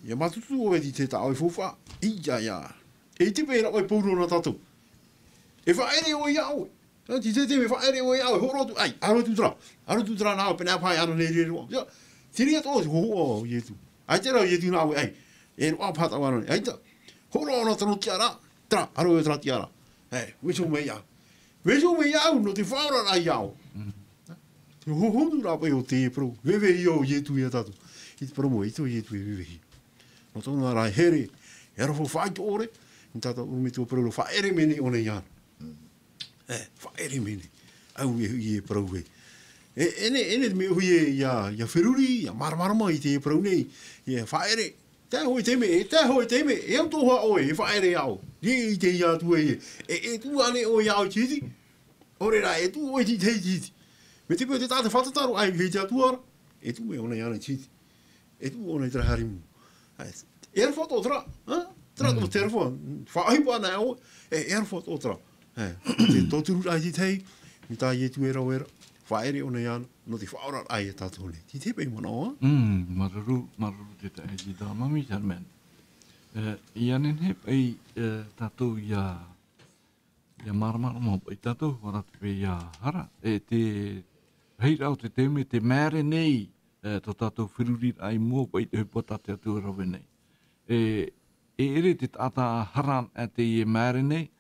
ia matutu o di te tāo e fufa, ia. E te pēra oi pūro na tātou. E whaere o iau. Ti te me whaere o iau, horo tu, aro tu tra nā, pena pai aro nei re roa. Ia, tiri ato o ietu. Ai te rau ietu nā oi, e roa pata wano, ai ta, horo ona tano tiara, tra, aro e tra tiara. Weso me iau, no te whaora na iau. Te hohonu rā pai o te pro, wewe i o ietu ia tātou. I te promo, i te o ietu e wewe hi. No tōna rā here, e rafo whaito ore, i tātou umi tō pro, whaere mene o nei iana. Whaere mene, au i e pro e. Ene me hui e ia whiruri, ia maramarama i te pro nei, ia whaere, te hoi te me, e au tōha oe, e whaere au. I te ia tu e tu ane o iau titi, ore rā, e tu oi ti te titi. Me te pēr te tāte whatataro, ai hei te atuara, e tu me o nei ane titi. E tu o nei tra harimu. E ar whato tra, tra tō te rafua, whaipa nā o, e ar whato tra. Te tōturu ai ti tei, mi tā i e tu e rau era, whaere o nei ana, no te whaora ai e tātou nei. Ti te pei mana o? Mararu te tae ki tā mami Charmen. I anen he pei tātou ia maramara pai tātou, wara te pei ia hara. E te hei rau te teme, te mēre nei, tō tātou whiruri ai mua pai te hupata te atua rawe nei. E ere te tāta haran a te i mēre nei,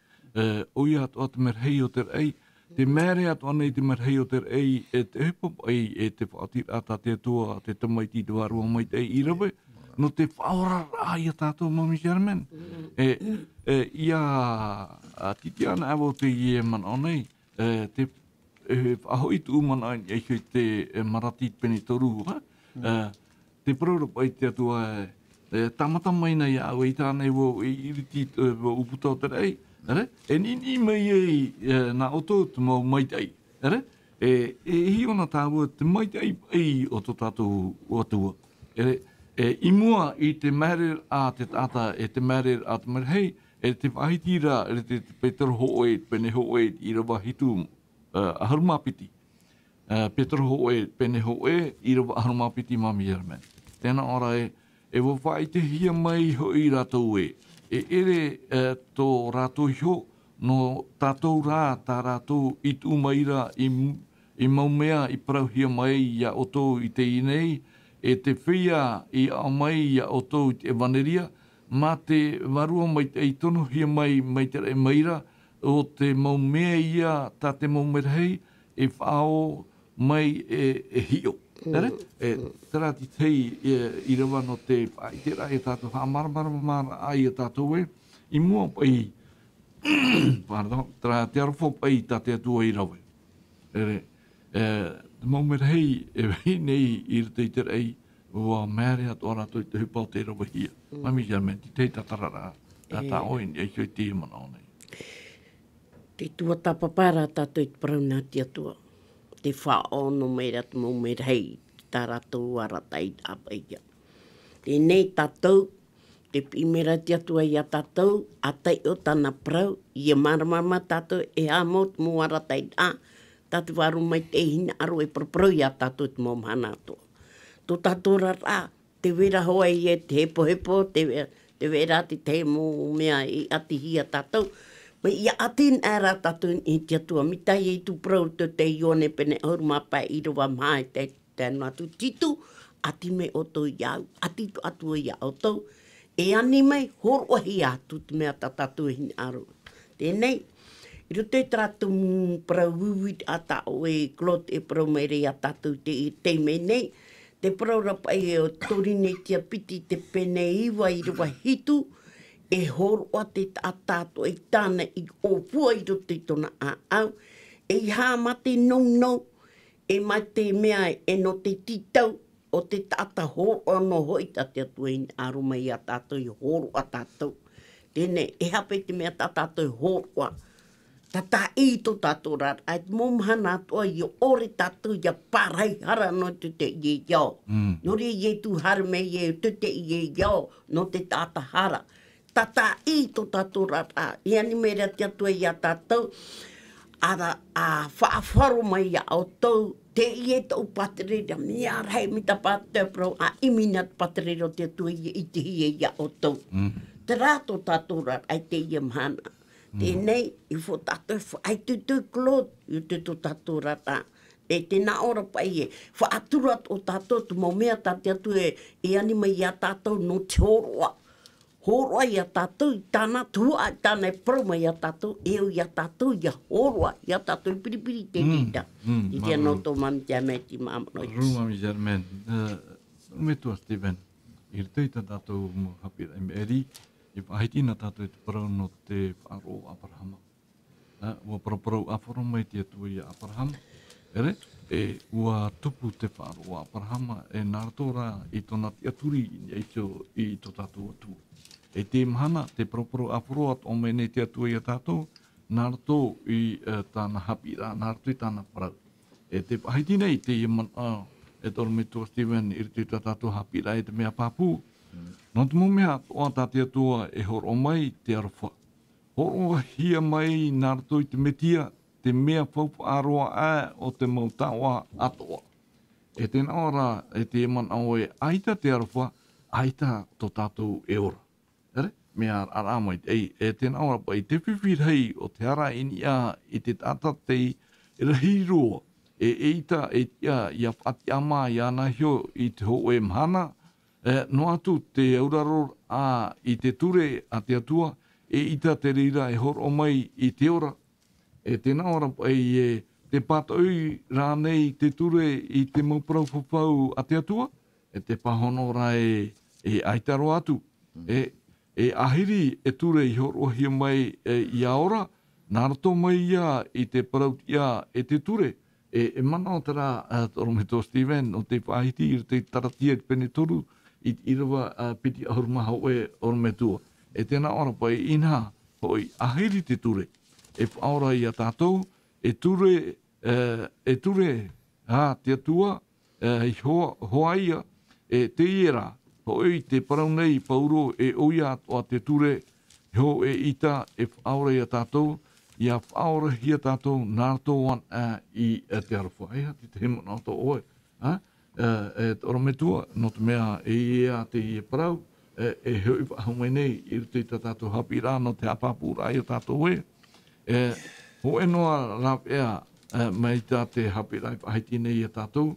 oi atu atu merhei o te rei, te mēre atu anei te merhei o te rei, e te hupap ai e te whaatir ata te atua, te tamaiti te warua mai te i rawe, no te whaora ai a tātou mami Charmen. Ia titi ana awo te i e man anei, te ahoi tu umana ai e te marati peni toru, te prorop ai te atua tamata mai nei au i tānei wo i iriti uputa o te rei, e nini mai ei nā oto te mau maitei, e hi ona tāua te maitei ei o tō tātou o atua. I mua i te mere a te tata e te mere a te mere hei, e te wahitira e te Petero Ho'oe, pene Ho'oe i rawa hitu aharumapiti. Petero Ho'oe, pene Ho'oe i rawa aharumapiti mami Charmen. Tēnā ora e wo whai te hia mai ho i rātou e. E ere tō rātou hio no tātou rā, tā rātou i tū maira i maumea i parauhia mai ia oto i te inei, e te whia i au mai ia oto i te evaneria, ma te varua mai te tono hia mai te rei maira, o te maumea ia tā te maumerhei, e whao mai e hio. Tera ti tei i rawa no te whaitera e tātou hāmaramara ai e tātou e, i mua pai, tera te arofo pai tā te atua i rawe. Maumerhei e wei nei i rita i te rei, ua mēre atu ora toi te hupau te rawa hia. Mami Charmen, ti tei tatarara, tā oin e koi te mana o nei. Te tua tapapara tātou i te parauna ti atua. Te whaono meira te maumerhei, tā rātou aratai apaia. Tēnei tātou, te pimera te atua i a tātou, atai o tāna prau, i a maramama tātou e amo te mo aratai tātou waru mai te hina aro e proprau i a tātou te momhana atua. Tō tātou rara, te wera hoa i e te hepo, te wera te mo mea i ati hi a tātou, mai ia atin ara tātou i te atua, mitai e tu prau te ione pene aurumapa i roa mai te tēnu atu titu, ati me o tō iau, ati tu atua i au tau, e ani mai horohi atu te mea tātou hini aro. Tēnei, i roto i tātou prau uwit a tāo e klot e prau meire a tātou te me nei, te prau rapai e o torine tia piti te pene iwa i roa hitu, e horoa te tātātou e tāna i opua i roto i tona a au, e hā mate nong, e mai te mea e no te titau o te tāta horoa no hoi ta te atuain aruma i a tātou i horoa tātou. Tēnei, e hape te mea tātou horoa Tata i to tato rat, ai momhana toa i ore tato ia parai hara no te te i iau. Nori i tu harme i te te i iau no te tata hara. Tata i to tato rat a, i ani mea te atua i a tato, ara a whaafaru mai a o tau, te i e tau paterera, mea rei mi ta paterera, a imina paterera te atua i te hi i a o tau. Te rato tato rat, ai te i amhana. Tēnei, i fo tato, ai tutu klot, i tutu tato rata. E tēnā ora pai e, wha aturat o tato, tu mau mea tate atu e anima i a tato no te horoa. Horoa i a tato, i tāna tua, i tāna e prauma i a tato, eo i a tato, i a horoa, i a tato, i piripiri te tita. I te anō tō mami te amea ti māmano i. Rūmami Jermaine, me tua Stephen, i reteita tato mo hapira i me eri, i whahitina tātou te parau no te whaaro Abrahama. Ua paraparau awhara mai te atua i Abrahama. Ere, ua tupu te whaaro Abrahama e nāratora i tōna te aturi i tō tātou atua. E te mahana, te paraparau awhara at o mene te atua i a tātou, nārato i tāna hapira, nārato i tāna parau. E te whahitina i te iaman e tōru me tō Stephen i rite tātou hapira e te mea pāpū. Nō te mumea o tāte atua e horo mai te arawha. Horo hia mai nā rato i te metia, te mea whaupa aroa o te mautawa atoa. E tēnā ora e te eman au e aita te arawha, aita tō tātou e ora. Ere? Mea ara mai e tēnā ora pa i te whiwhirhei o te ara ini a i te tata te rahiroa. E eita e tia i a whati ama i ana hio i te ho e mhana, no atu te auraro i te ture a te atua, e ita te rira e horo mai i te ora. E tēnā ora pai te pātaui rānei te ture i te mauparau whawhau a te atua, e te pahono rā e aitaro atu. E ahiri e ture i horo hia mai i a ora, nā rato mai ia i te parautia e te ture. E mana o tera, toro me tō Stephen, o te whaahiti i te taratia i pene toru, i irawa piti ahurumaha oe orometua. E tēnā ora pai inha hoi ahiri te ture. E whaora i a tātou, e ture te atua, i hoaia, e te iera, hoi te paraunei pauro e oia o te ture, ho e ita e whaora i a tātou, i a whaora hi a tātou nātou wan i te arawha. Eha te hema nātou oe. E orometua, no te mea e ea te i e parau, e hoi whahau mai nei, i rute i tātou hapi rā no te apapura i o tātou e. Ho e noa rāp ea mai tā te hapi rā i whahaiti nei i a tātou,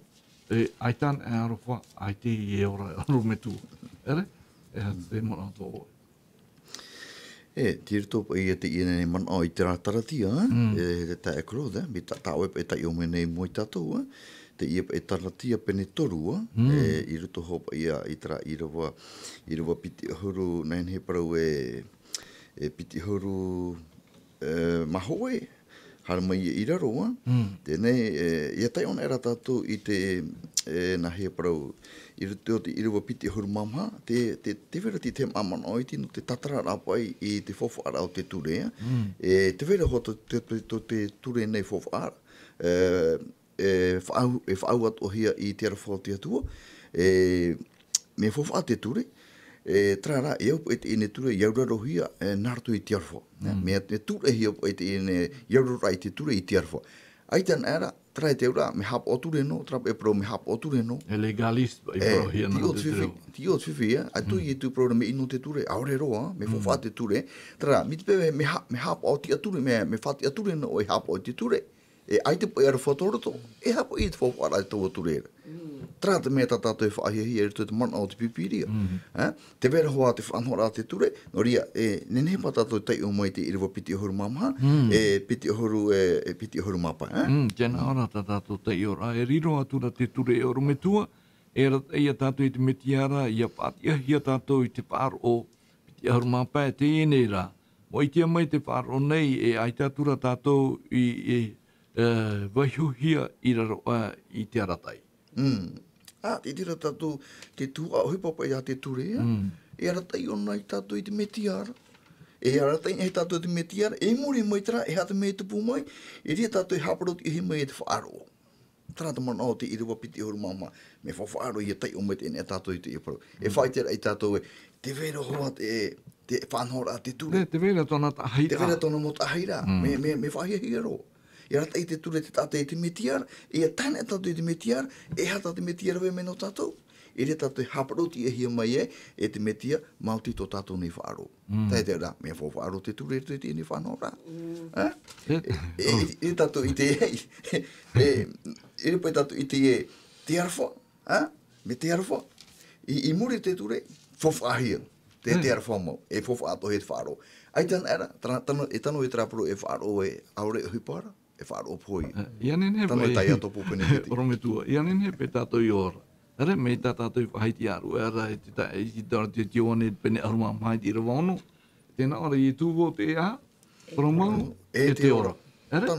aitan e arofa, aite i e ora orometua. Ere? E te mana tō oe. Tira tōpa i te i nei mana o i te rātaratia, te tā e koro, mi tā oe pa e tai o me nei moi tātou, te ia e taratia pene torua, i ruto hopa ia i tara i rawa piti ahuru, nain he parau e piti ahuru mahoe, hara mai i raroa, tēnei, ia tai ona era tātou i te na he parau, i ruto i rawa piti ahuru mamha, te vera ti te mamana oiti, no te tatara rapai i te whawhaara o te ture, te vera hota te ture nei whawhaara, e whaau atu hia i te arawha te atua, me whawha te ture, trara e au e te ine ture iauraro hia nārtu i te arawha. Me te ture hia e te ine iauraro i te ture i te arawha. Aitan era, tra te ura, me hap o ture no, tra e pro me hap o ture no. E legalist i pro hia nā te ture. Ti o twiwhi, atu i tu pro me ino te ture, aure roa, me whawha te ture, tra, mi te pewe me hap o te ature, me whati ature no o i hap o te ture. E aite po era whatoroto, e hapo i te whawhara i tō turera. Tra te mea tātou e whaahia e te mana o te pipiria. Te vera hoa te whanhora te ture, no ria, nene pa tātou tai o mai te iriwa piti ahuru mamha, piti ahuru mapa. Tēnā ora tātou tai ora, e riro atura te ture e orometua, e ia tātou i te metiara, ia pātia hia tātou i te pāro o piti ahuru mapa, te enei rā. Mo i tia mai te pāro nei, e aitātura tātou i waihuhia i raro i te aratai. Te tira tātou, te tua o hipapa i a te ture, e aratai o nai tātou i te metiara. e ara tai e tātou te me tiara, e muri mai tera, e hata me tupu mai, e ria tātou e haparot i he mai e te whaaro. Trata mana o te iriwa piti huru mama, me whaaro i e tai o me te ene tātou i te iaparo. E whai tera i tātou e, te vera hoa te whanhora te ture. Te vera tōna tahira. Te vera tōna mo tahira, me whahia hiro. E rata i te ture te tātou i te me tiara, e a tāna e tātou i te me tiara, e hata te me tiara we me no tātou. E re tātou haparoti e hia mai e te metia mauti tō tātou nei whaaro. Tai te rā, mea whaaro te ture te te ni whanora. E tātou i te e re pai tātou i te arwha, me te arwha. I muri te ture, whawhahia, te arwha mau, e whawhaato he te whaaro. Ai tāna era, e tano e trapuro e whaaro e aure e hupara, e whaaro poi. Tano e tai ato pupene te. Orometua, ianen he pe tātou i ora. Ere me tātou i whaiti aru, era e te tara te tione pene aruma maiti i rawaunu. Tēnā ora i tūwo te a, promau, e te ora. Ere,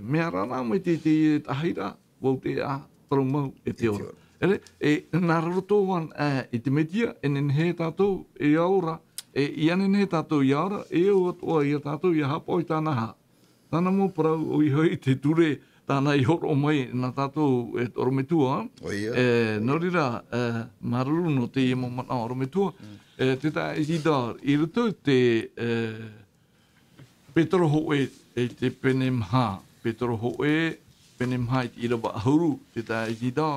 mea rana mai te tahira, wau te a, promau, e te ora. Ere, nā rarotoan i te metia, e nen he tātou i aura, i anen he tātou i aura, e o atoa i a tātou i a hapo i tāna ha. Tāna mo parau o i hoi te ture, tāna i horo mai nā tātou e orometua. Nō rira, maruru no te i mamana orometua, te tā e hida i rutu te Petro Hoe e te Penemha. Petro Hoe, Penemha i te irawa ahuru, te tā e hida.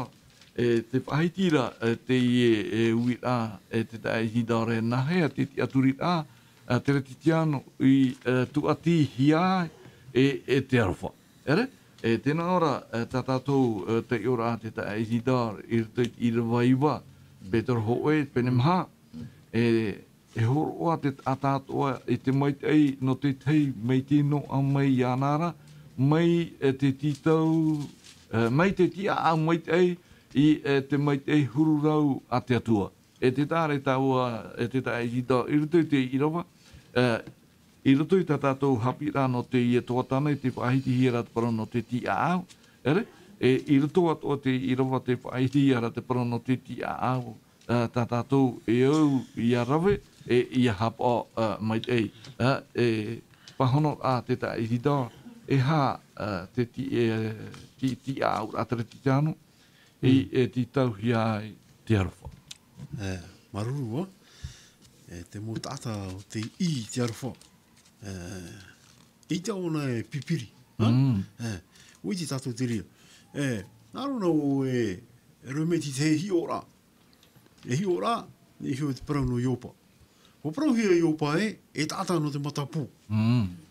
Te pahitira te i e uira, te tā e hida re nahea, te ti aturira, te retitiano i tuati hiai e te arwha. Ere? Tēnā ora, tā tātou te ora te tā e hidar i rutu i rawaiwa, Petro Hoe, Penemha, e horoa te atātoa e te maitei no te tei mei tino a mai ianara, mai te titau, mai te tia a maitei i te maitei hururau a te atua. E te tāre tāua, te tā e hidar i rutu te irawa, i roto i tā tātou hapira no te i toatana i te whaahiti hira te para no te ti aau. Ere? I roto atoa te i rawa te whaahiti hira te para no te ti aau. Tā tātou e au i a rawe i a hapa mai ei. Pahono a te tā i hida e ha te ti aau a te reti tāno e ti tau hia te arwha. Maruru o, te mo tata o te i te arwha. I te ona e pipiri. Ui te tātou te ria. Nārona o e rumeti te hi ora. E hi ora, e hi o te parau no iopa. O parau hia iopa e tātau no te matapu.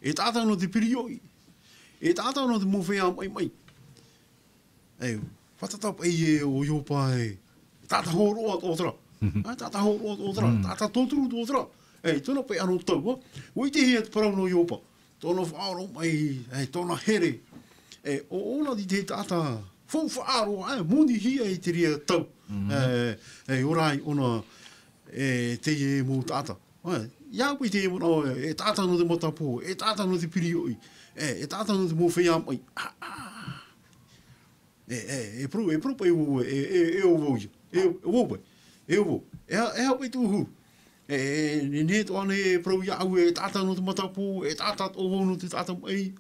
E tātau no te pirioi. E tātau no te mowhea mai mai. Whatatau pai e o iopa tātau horoa tōtara. Tātau horoa tōtara. Tātau tōturu tōtara. Tōna pai anō tau, oi te hea te parau no iopa, tōna whaaro mai, tōna here, o ona di te tata, whau whaaro, moni hia i te ria tau, orai ona te e mō tata. Ia koe te e mō e tata no te matapo, e tata no te pirioi, e tata no te mō whea mai. E pro pai o o vouia, e o pai, e o vou, e hau pai tūhu. Ne to ane pro ya au e tata no te matapu e tata o no te tata mai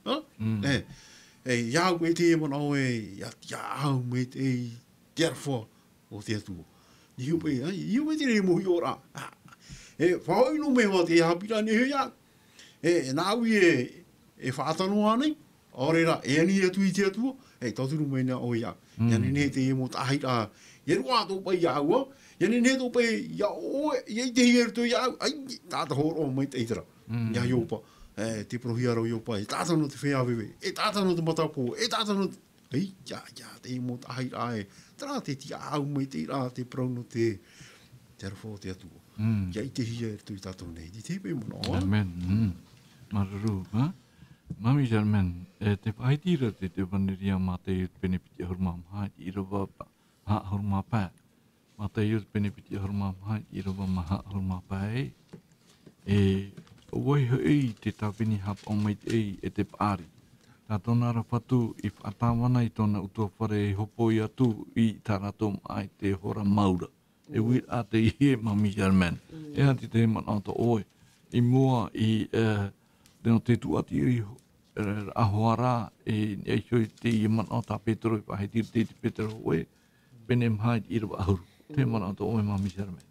ya au te mo no ya au me te therefore o te tu ni u pe you me te mo yora fa no me ho te hapira ni ya na u e fa ata no ane ore ra ni tu i te tu to tu me na o ya ne te mo ta haira ye ro to pa ya u Yane ne to pe ya o ye te hier to ya ai tata horo mai te itra. Ya yopa. Te prohiaro yopa. Tata no te fea veve. Tata no te matapo. Tata no ai ya te mo ai ai. Tra te ti au mai te ra te prono te terfo te atu. Ya te hier to tata nei. Te pe mo no. Amen. Maruru, ha? Mami German, te paitira te vaneria mate benefit horma ha irawa ha horma pa. Mata iu benefiti horma mai i rawa maha horma pai. Wai hoi te tawini hap o mai e te paari. Tā tōna rawhatu i whatawana i tōna utua whare e hopo i atu i tarato mai te hora maura. E wira te ie mami German. E hati te manauta oe. i mua i no te tuatiri ahoara e hoi te i mana o ta Petro i pahe tiri te Petro oe, pene mhai i rawa ahuru. Te mana o ta oe mami serame.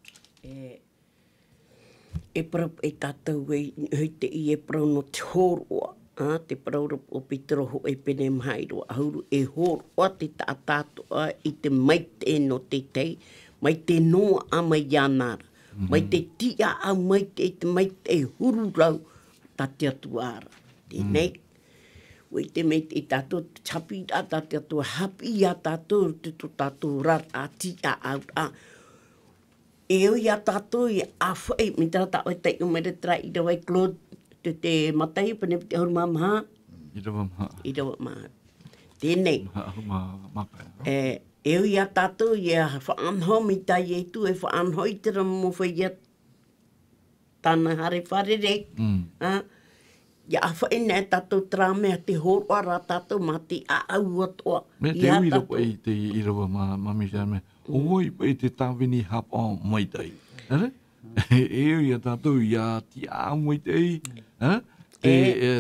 E prap e tātou hoi te i e prau no te hōroa. Te prau o Petro ho e pene mhai roa ahuru. E hōroa te tātātoa i te maite no te tei. Mai te noa a mai ianara. Mai te tia au mai te maite e huru rau ta te atuara. Tēnei. Wei te mei te tātou chapi a ta te atua hapi a tātou te to tātou rar a tia au a. E o ia tātou i a whai, mi tata o te umere tra i rawai Claude, te matai pane te hau mamaha. I rawa maha. I rawa maha. Tēnei. Mapa. E o ia tātou i a whaanho mi tai e tu, e whaanho i te ramo whai ia tāna hare wharere. Ia a whai nē tātou trāmea te hōrwara tātou ma te a au atoa. Me te ui rawa i te i rawa mami serame. Oi, i te tāwini hap o mai tei. Ere? E ui a tātou i a ti a mai tei.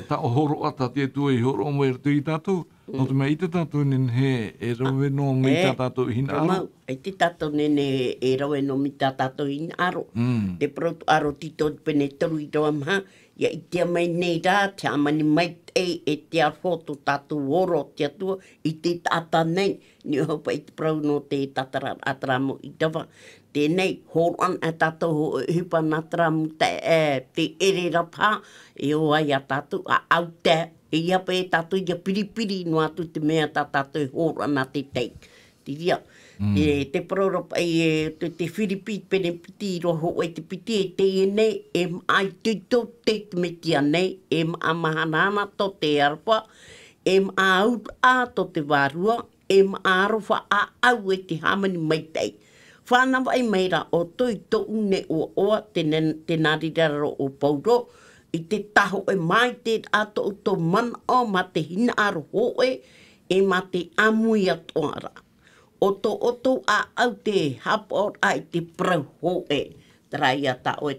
Ta o horo ata te tua i horo mai ratu i tātou. No te mea i te tātou nen he e rawe no mi tā tātou hina aro. E te tātou nen e rawe no mi tā tātou hina aro. Te proto aro tito pene toru i rawa maha. Ia i te mai nei rā, te amani mai tei e te arwhoto tātou oro te atua i te tāta nei. Ni hopa i te prau no te tatara ataramo i tawa. Tēnei, horan a tātou hupa nataramu te ere rapa e o ai a tātou a au te. E ia pa e tātou ia piripiri no atu te mea tā tātou horan a te tei. Te ria. Te prorapa te whiripi pene piti roho e te piti e te nei e ai tuito te metia nei e a mahanana to te arpa e a out a to te varua e a rofa a au e te hamani mai tei. Whānawa i meira o tui to une o oa te nariraro o pauro i te taho e mai te ato o to man o ma te hina aro hoe e ma te amui atoara. Oto a au te hapor ai te prau hoe. Trai a ta oe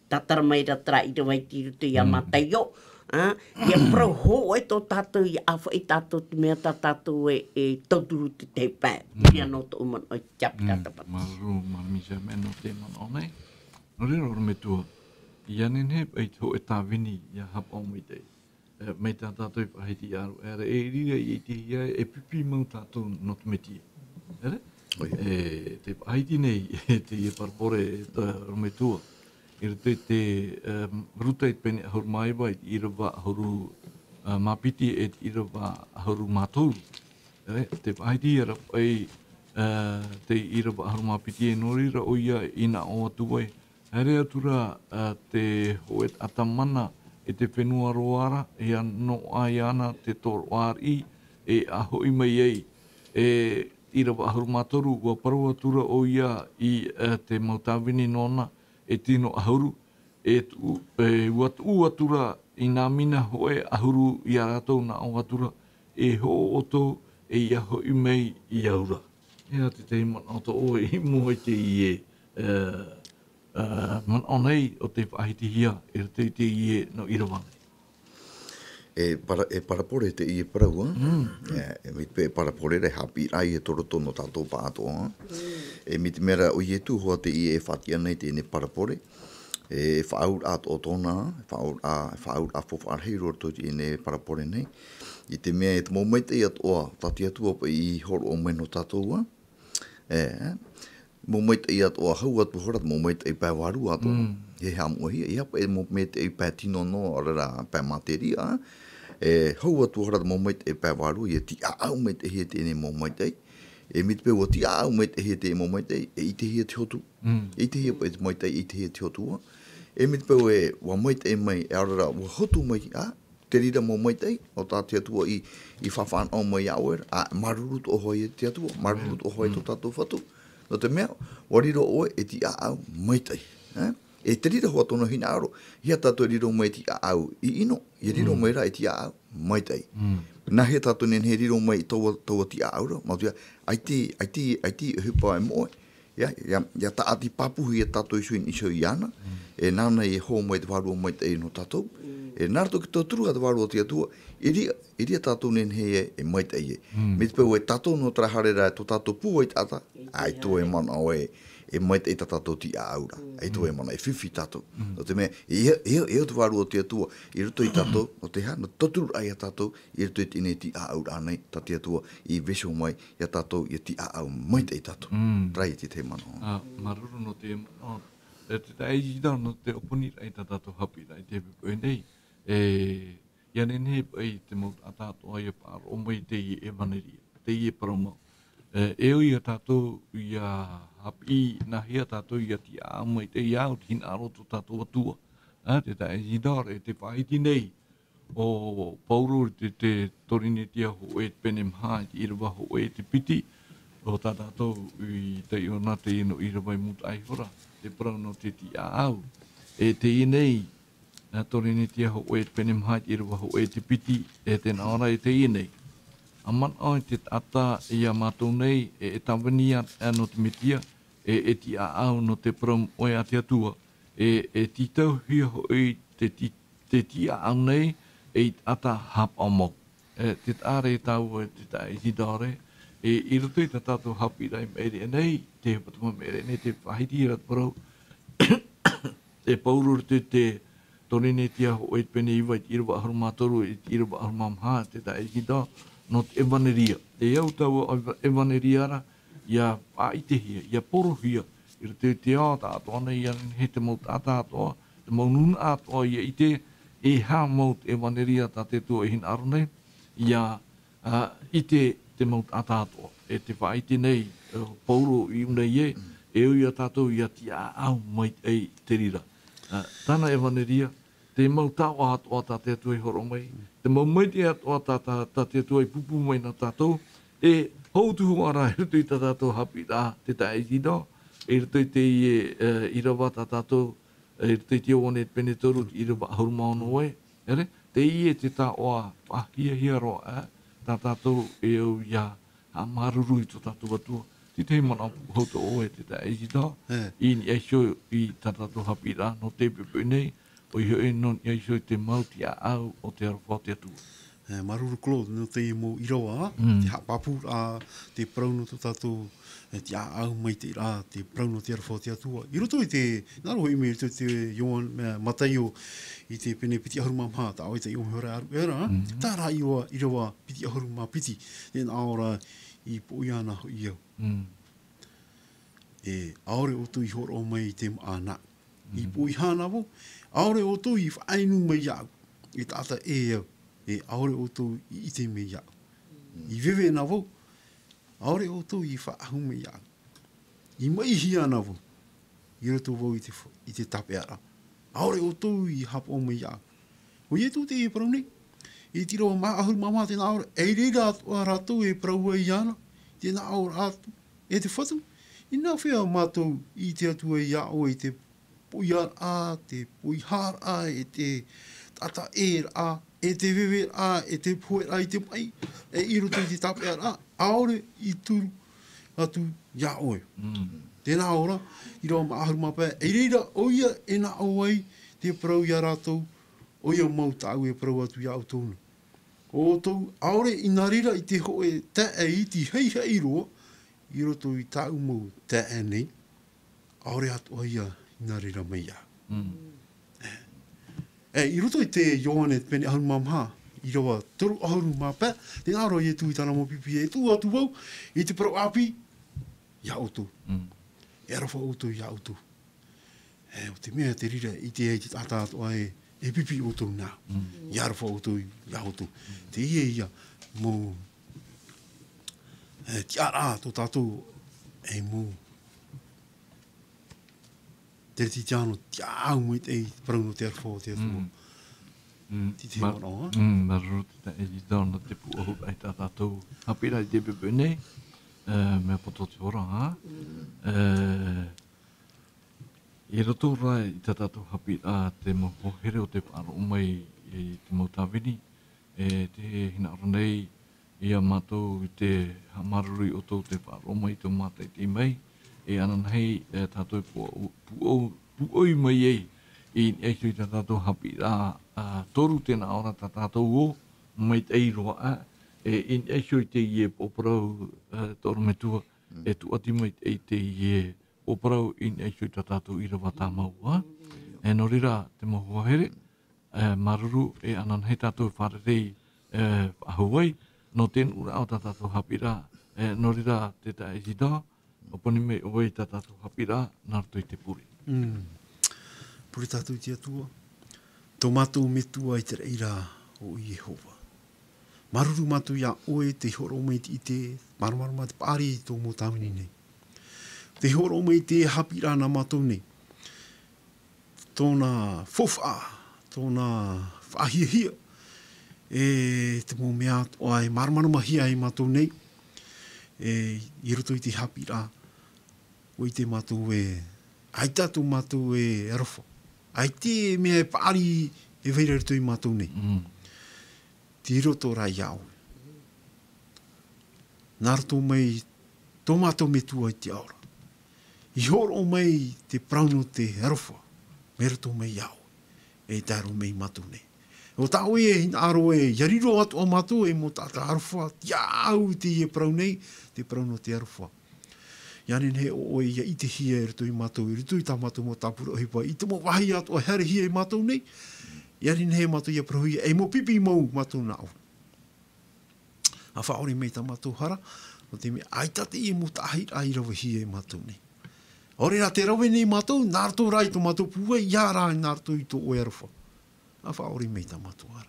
tatara meira trai te wai tiru te ia matai o. Ia prau hoe to tātou i awha i tātou te mea tā tātou e tauturu te te pē. Ia no to uman oi tiapi tātapata. Maru mamisa meno te man o nei. Rero me tua. Ia nene ei te ho e tā vini ia hapa o mai tei. Mei tā tātou i pahiti aru. Ere e rira i te ia e pipi mau tātou no te metia. Ere? Te haiti nei, te ia parpore ta rometua. I te ruta i pene ahuru maiwa i irawa ahuru mapiti e i irawa ahuru mātoru. Te haiti ia rapai te irawa ahuru mapiti e norira o ia ina o atuai. Here atura te hoet atamana e te whenua roara e no ai ana te toro ari e aho i mai ei. I rawa ahuru mātoru, ua parua tura o ia i te mautawini nona e tino ahuru, ua atura i nā mina hoe ahuru i a rātou na o atura, e ho oto e i aho i mei i aura. Ea te te man o to oe i mua te i man o nei o te whaahiti hia, e te i no irawanga. E parapore te i e parau, e mi pe parapore re hapi rai e toro tono tātou pātoa. E mi te mera o i e tū hoa te i e whatia nei te ne parapore. E whaur a o tōna, whaur a whawharheiro to i ne parapore nei. I te mea e te momete i atoa, tati atua pa i horo o meno tātoua. Momete i atoa hau atu horat, momete i pēwaru atoa. E hamohi, e hapa e momete i pē tino no arara pē materia. Hau atu horat momete e pēwaru, e ti au me te hea te ne momete. E mit pe o ti au me te hea te momete, e i te hea te hotu. E te hea pa e te moite, i te hea te hotua. E mit pe o e wa moite e mai, e arara, wa hotu mai, te rira momete, o tā te atua i whawhan o mai auer, marurut o hoi e te atua, marurut o hoi to tātou whatu. No te mea, wariro oe e ti au moite. E te rira hoa tono hina aro, hia tātou riro mai ti au i ino, i riro mai ra e ti au mai tei. Nā he tātou nen he riro mai taua ti au ra, mautia, ai ti hupa e moe, ia taati papuhi e tatou isuin iso i ana, e nana e ho mai te wharua mai te no tatou, e nārto ki tō turu a te wharua tia tua, iria tatou nen hei e mai te ie. Me te pēu e tatou no tera harera e tō tatou pū ai tata, ai tō e mana o e mai te tatou ti a aura, ai tō e mana e whiwhi tatou. O te mea, e o te wharua tia tua, i roto i tatou, o te ha, no toturu ai a tatou, i roto i tine ti a aura anei, ta tia tua, i veso mai, ia tatou, i ti a au mai te tatou. Trai ti te mana. Maruru no te mana. E te tae no te oponi ai ta tatou hapi rai te pepe nei. Ia nene ai te mau atato ai e paro o mai te i e maneria, te i e paromau. E o ia tatou ia hapi na hea tatou ia ti a mai te i au tina aroto tatou atua. Te tae e te whaiti nei o pauro te torine tia ho e pene mha i irawa ho e te piti. O tatou i te iona te ino irawa i muta ai hora. Te parano te ti a au. E te inei, na torine tia ho e pene mha i irawa ho e te piti, e te naora e te inei. A man ai te ata i a mātou nei, e tawania no te mitia, e ti a au no te param oe a te atua. E ti tau hia ho e te ti a au nei, e ata hap o mo. Te tāre tau e te tae hidare, i roto i tātou hapi rai mere nei, te hapatuma mere nei, te whahiti rat parau, te paurur te torine tia ho e pene iwa i irawa ahuru mātoru, i irawa ahuru mamha, te tae hidare, no te evaneria. Te iau tau evaneria ara, ia pāitehia, ia porohia, i roto i te ao tātoa ana, ia he te mau tātātoa, te mau nuna atoa, ia i te e hā mau te evaneria tā te tua e hina aro nei, ia i te mau tātātoa, e te whaiti nei, pauro i unei e ui a tātou ia ti a au mai ei te rira. Tāna evaneria, te mau tāua atoa tā te atua i horo mai, te mau mai te atoa tā te atua i pupu mai na tātou, e houtuhu ara e rutu i tā tātou hapi rā te tae hida, e rutu i te i rawa tā tātou, e rutu i te one pene toru i rawa ahuru maono oe, te i e te tā oa pāhia hia roa, tā tātou e au ia a maruru i tō tātou atua. Ti te mana houtu oe te tae hida, i ni eisho i tā tātou hapi rā no te pepe nei, o i hoi non i eisho i te mauti a au o te arawha te atua. Maruru Claude, no te mo irawa, te hapapu a te prauno to tātou, te au mai te rā, te prauno te arawha te atua. I roto i te, naro hoi me te Ioan Mataio i te pene piti ahuru mamha, ta oi te iong hora aru era, tā rā irawa piti ahuru ma piti, tēnā aora i poiana ho i au. E aore o tu i horo mai i te ana. I pui hana vo, aore o tu i whainu mai iau, i tata e au. E aore o tō i te me iau. I wewe na wau, aore o tō i whaahu me iau. I mai hi ana wau, i roto wau i te tape ara. Aore o tō i hapo me iau. O i e tō te e parau nei, i tiro maa ahuru mama tēnā aore, e reira atua rato e praua i ana, tēnā aore atu, e te whatu. I nā whea mātou i te atua i au, i te poiar a, te poihar a, e te tata e a, e te wewe a, e te poe a i te mai, e i roto i te tape a, aore i turu atu ia oe. Tēnā ora, i roa maahuru mapea, e reira oia e na auai te parau ia rātou, oia mau tāu e parau atu ia au tōna. O tau, aore i nā reira i te hoe te e i ti hei hei roa, i roto i tāu mau te e nei, aore atu oia i nā reira mai ia. I roto i te Ioane pene ahuru mamha, i roa toru ahuru mapea, tēnā roa i e tui tāna mo pipi e tū atu wau, i te parau api, ia autu. E arawa autu ia autu. O te mea te rira i te ei te tata atua e pipi autu nā. I arawa autu ia autu. Te ia mō ti ara tō tātou e mō te reti tiano, ti au mui te parau no te arwha o te atua. Ti te mana. Maruru te e i dāna te puahu ai tā tātou. Hapira i te pepe nei, mea poto te ora, I roto rai i tā tātou hapira te mohere o te paro mai i te mautawini, te hina ara nei, ia mātou i te maruru o tō te paro mai tō mātai te mai, e anan hei tātou puoi mai ei i ekui tātou hapi rā toru tēnā ora tātou o mai tei roa in ekui te ie poprau toru me tua e tu ati mai te ie poprau in ekui tātou ira wata maua e norira te mohoa here maruru e anan hei tātou wharerei ahuai no ten ura o tātou hapi rā norira te ta e zida oponi me oi tātou hapi rā narto i te puri. Puri tātou te atua. Tō mātou me tua i te reira o Iehova. Maruru mātou ia oe te horo mei te ite, marumaru mā te pāri i tō mō tāwini nei. Te horo mei te hapi rā nā mātou nei. Tōna fofa, tōna whahia, te mō mea ai marumaru mahia i mātou nei. I roto i te hapi rā, o i te mātou ai tātou mātou arofo. Ai te mea pāri e veira roto i mātou nei. Ti roto rā iau. Nā roto mai, tō mātou me tua i te aura. I horo mai te prauno te arofo, me roto mai iau. E tāro mai mātou nei. O tāo hina aro yariro atu o mātou mo tāta arofo, iau te prau nei, te prauno te arofo. Ianen he o ia i te hia e roto i mātou, i roto i tā mātou mō tāpura o hipa, i te mō wahi atu o here hia i mātou nei, ianen he mātou ia prahui, e mō pipi mau mātou nā au. A whaori mei tā mātou hara, o te me aitate i mō tāhir a i rawa hia i mātou nei. Ore rā te rawe nei mātou, nā rato rai tō mātou pua, ia rā nā rato i tō oe arafa. A whaori mei tā mātou hara.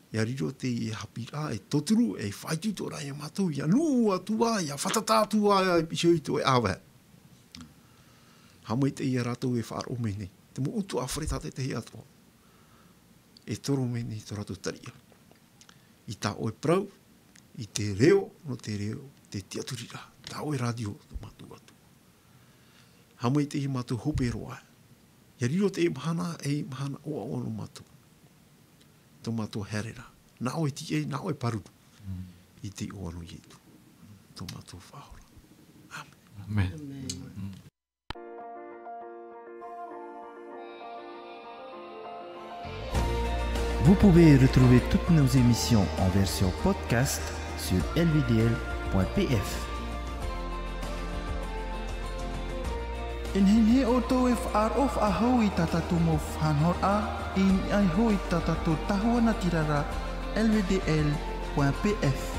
Ia riro te i hapi rā, e toturu, e whaitu tō rai a mātou, ia nua tua, ia whatata tua, ia pisio i tō e awa. Hamai te ia rātou e whaaro mei nei. Te mo utu a wharetate te hea toa. E toro mei nei tō rātou taria. I tā oe prau, i te reo, no te reo, te tiaturi rā. Tā oe radio, tō mātou atu. Hamai te i mātou hope roa. Ia riro te e mahana oa ono mātou. Tō mātou herera. Nā oe ti e, nā oe paruru. I te oano ietu. Tō mātou whahora. Amen. Amen. Vous pouvez retrouver toutes nos émissions en version podcast sur lvdl.pf. In hinhe o tō e whaarof a hau i tatatu mo whanhor a, in ai hoi tatatu tahua na tirara lvdl.pf.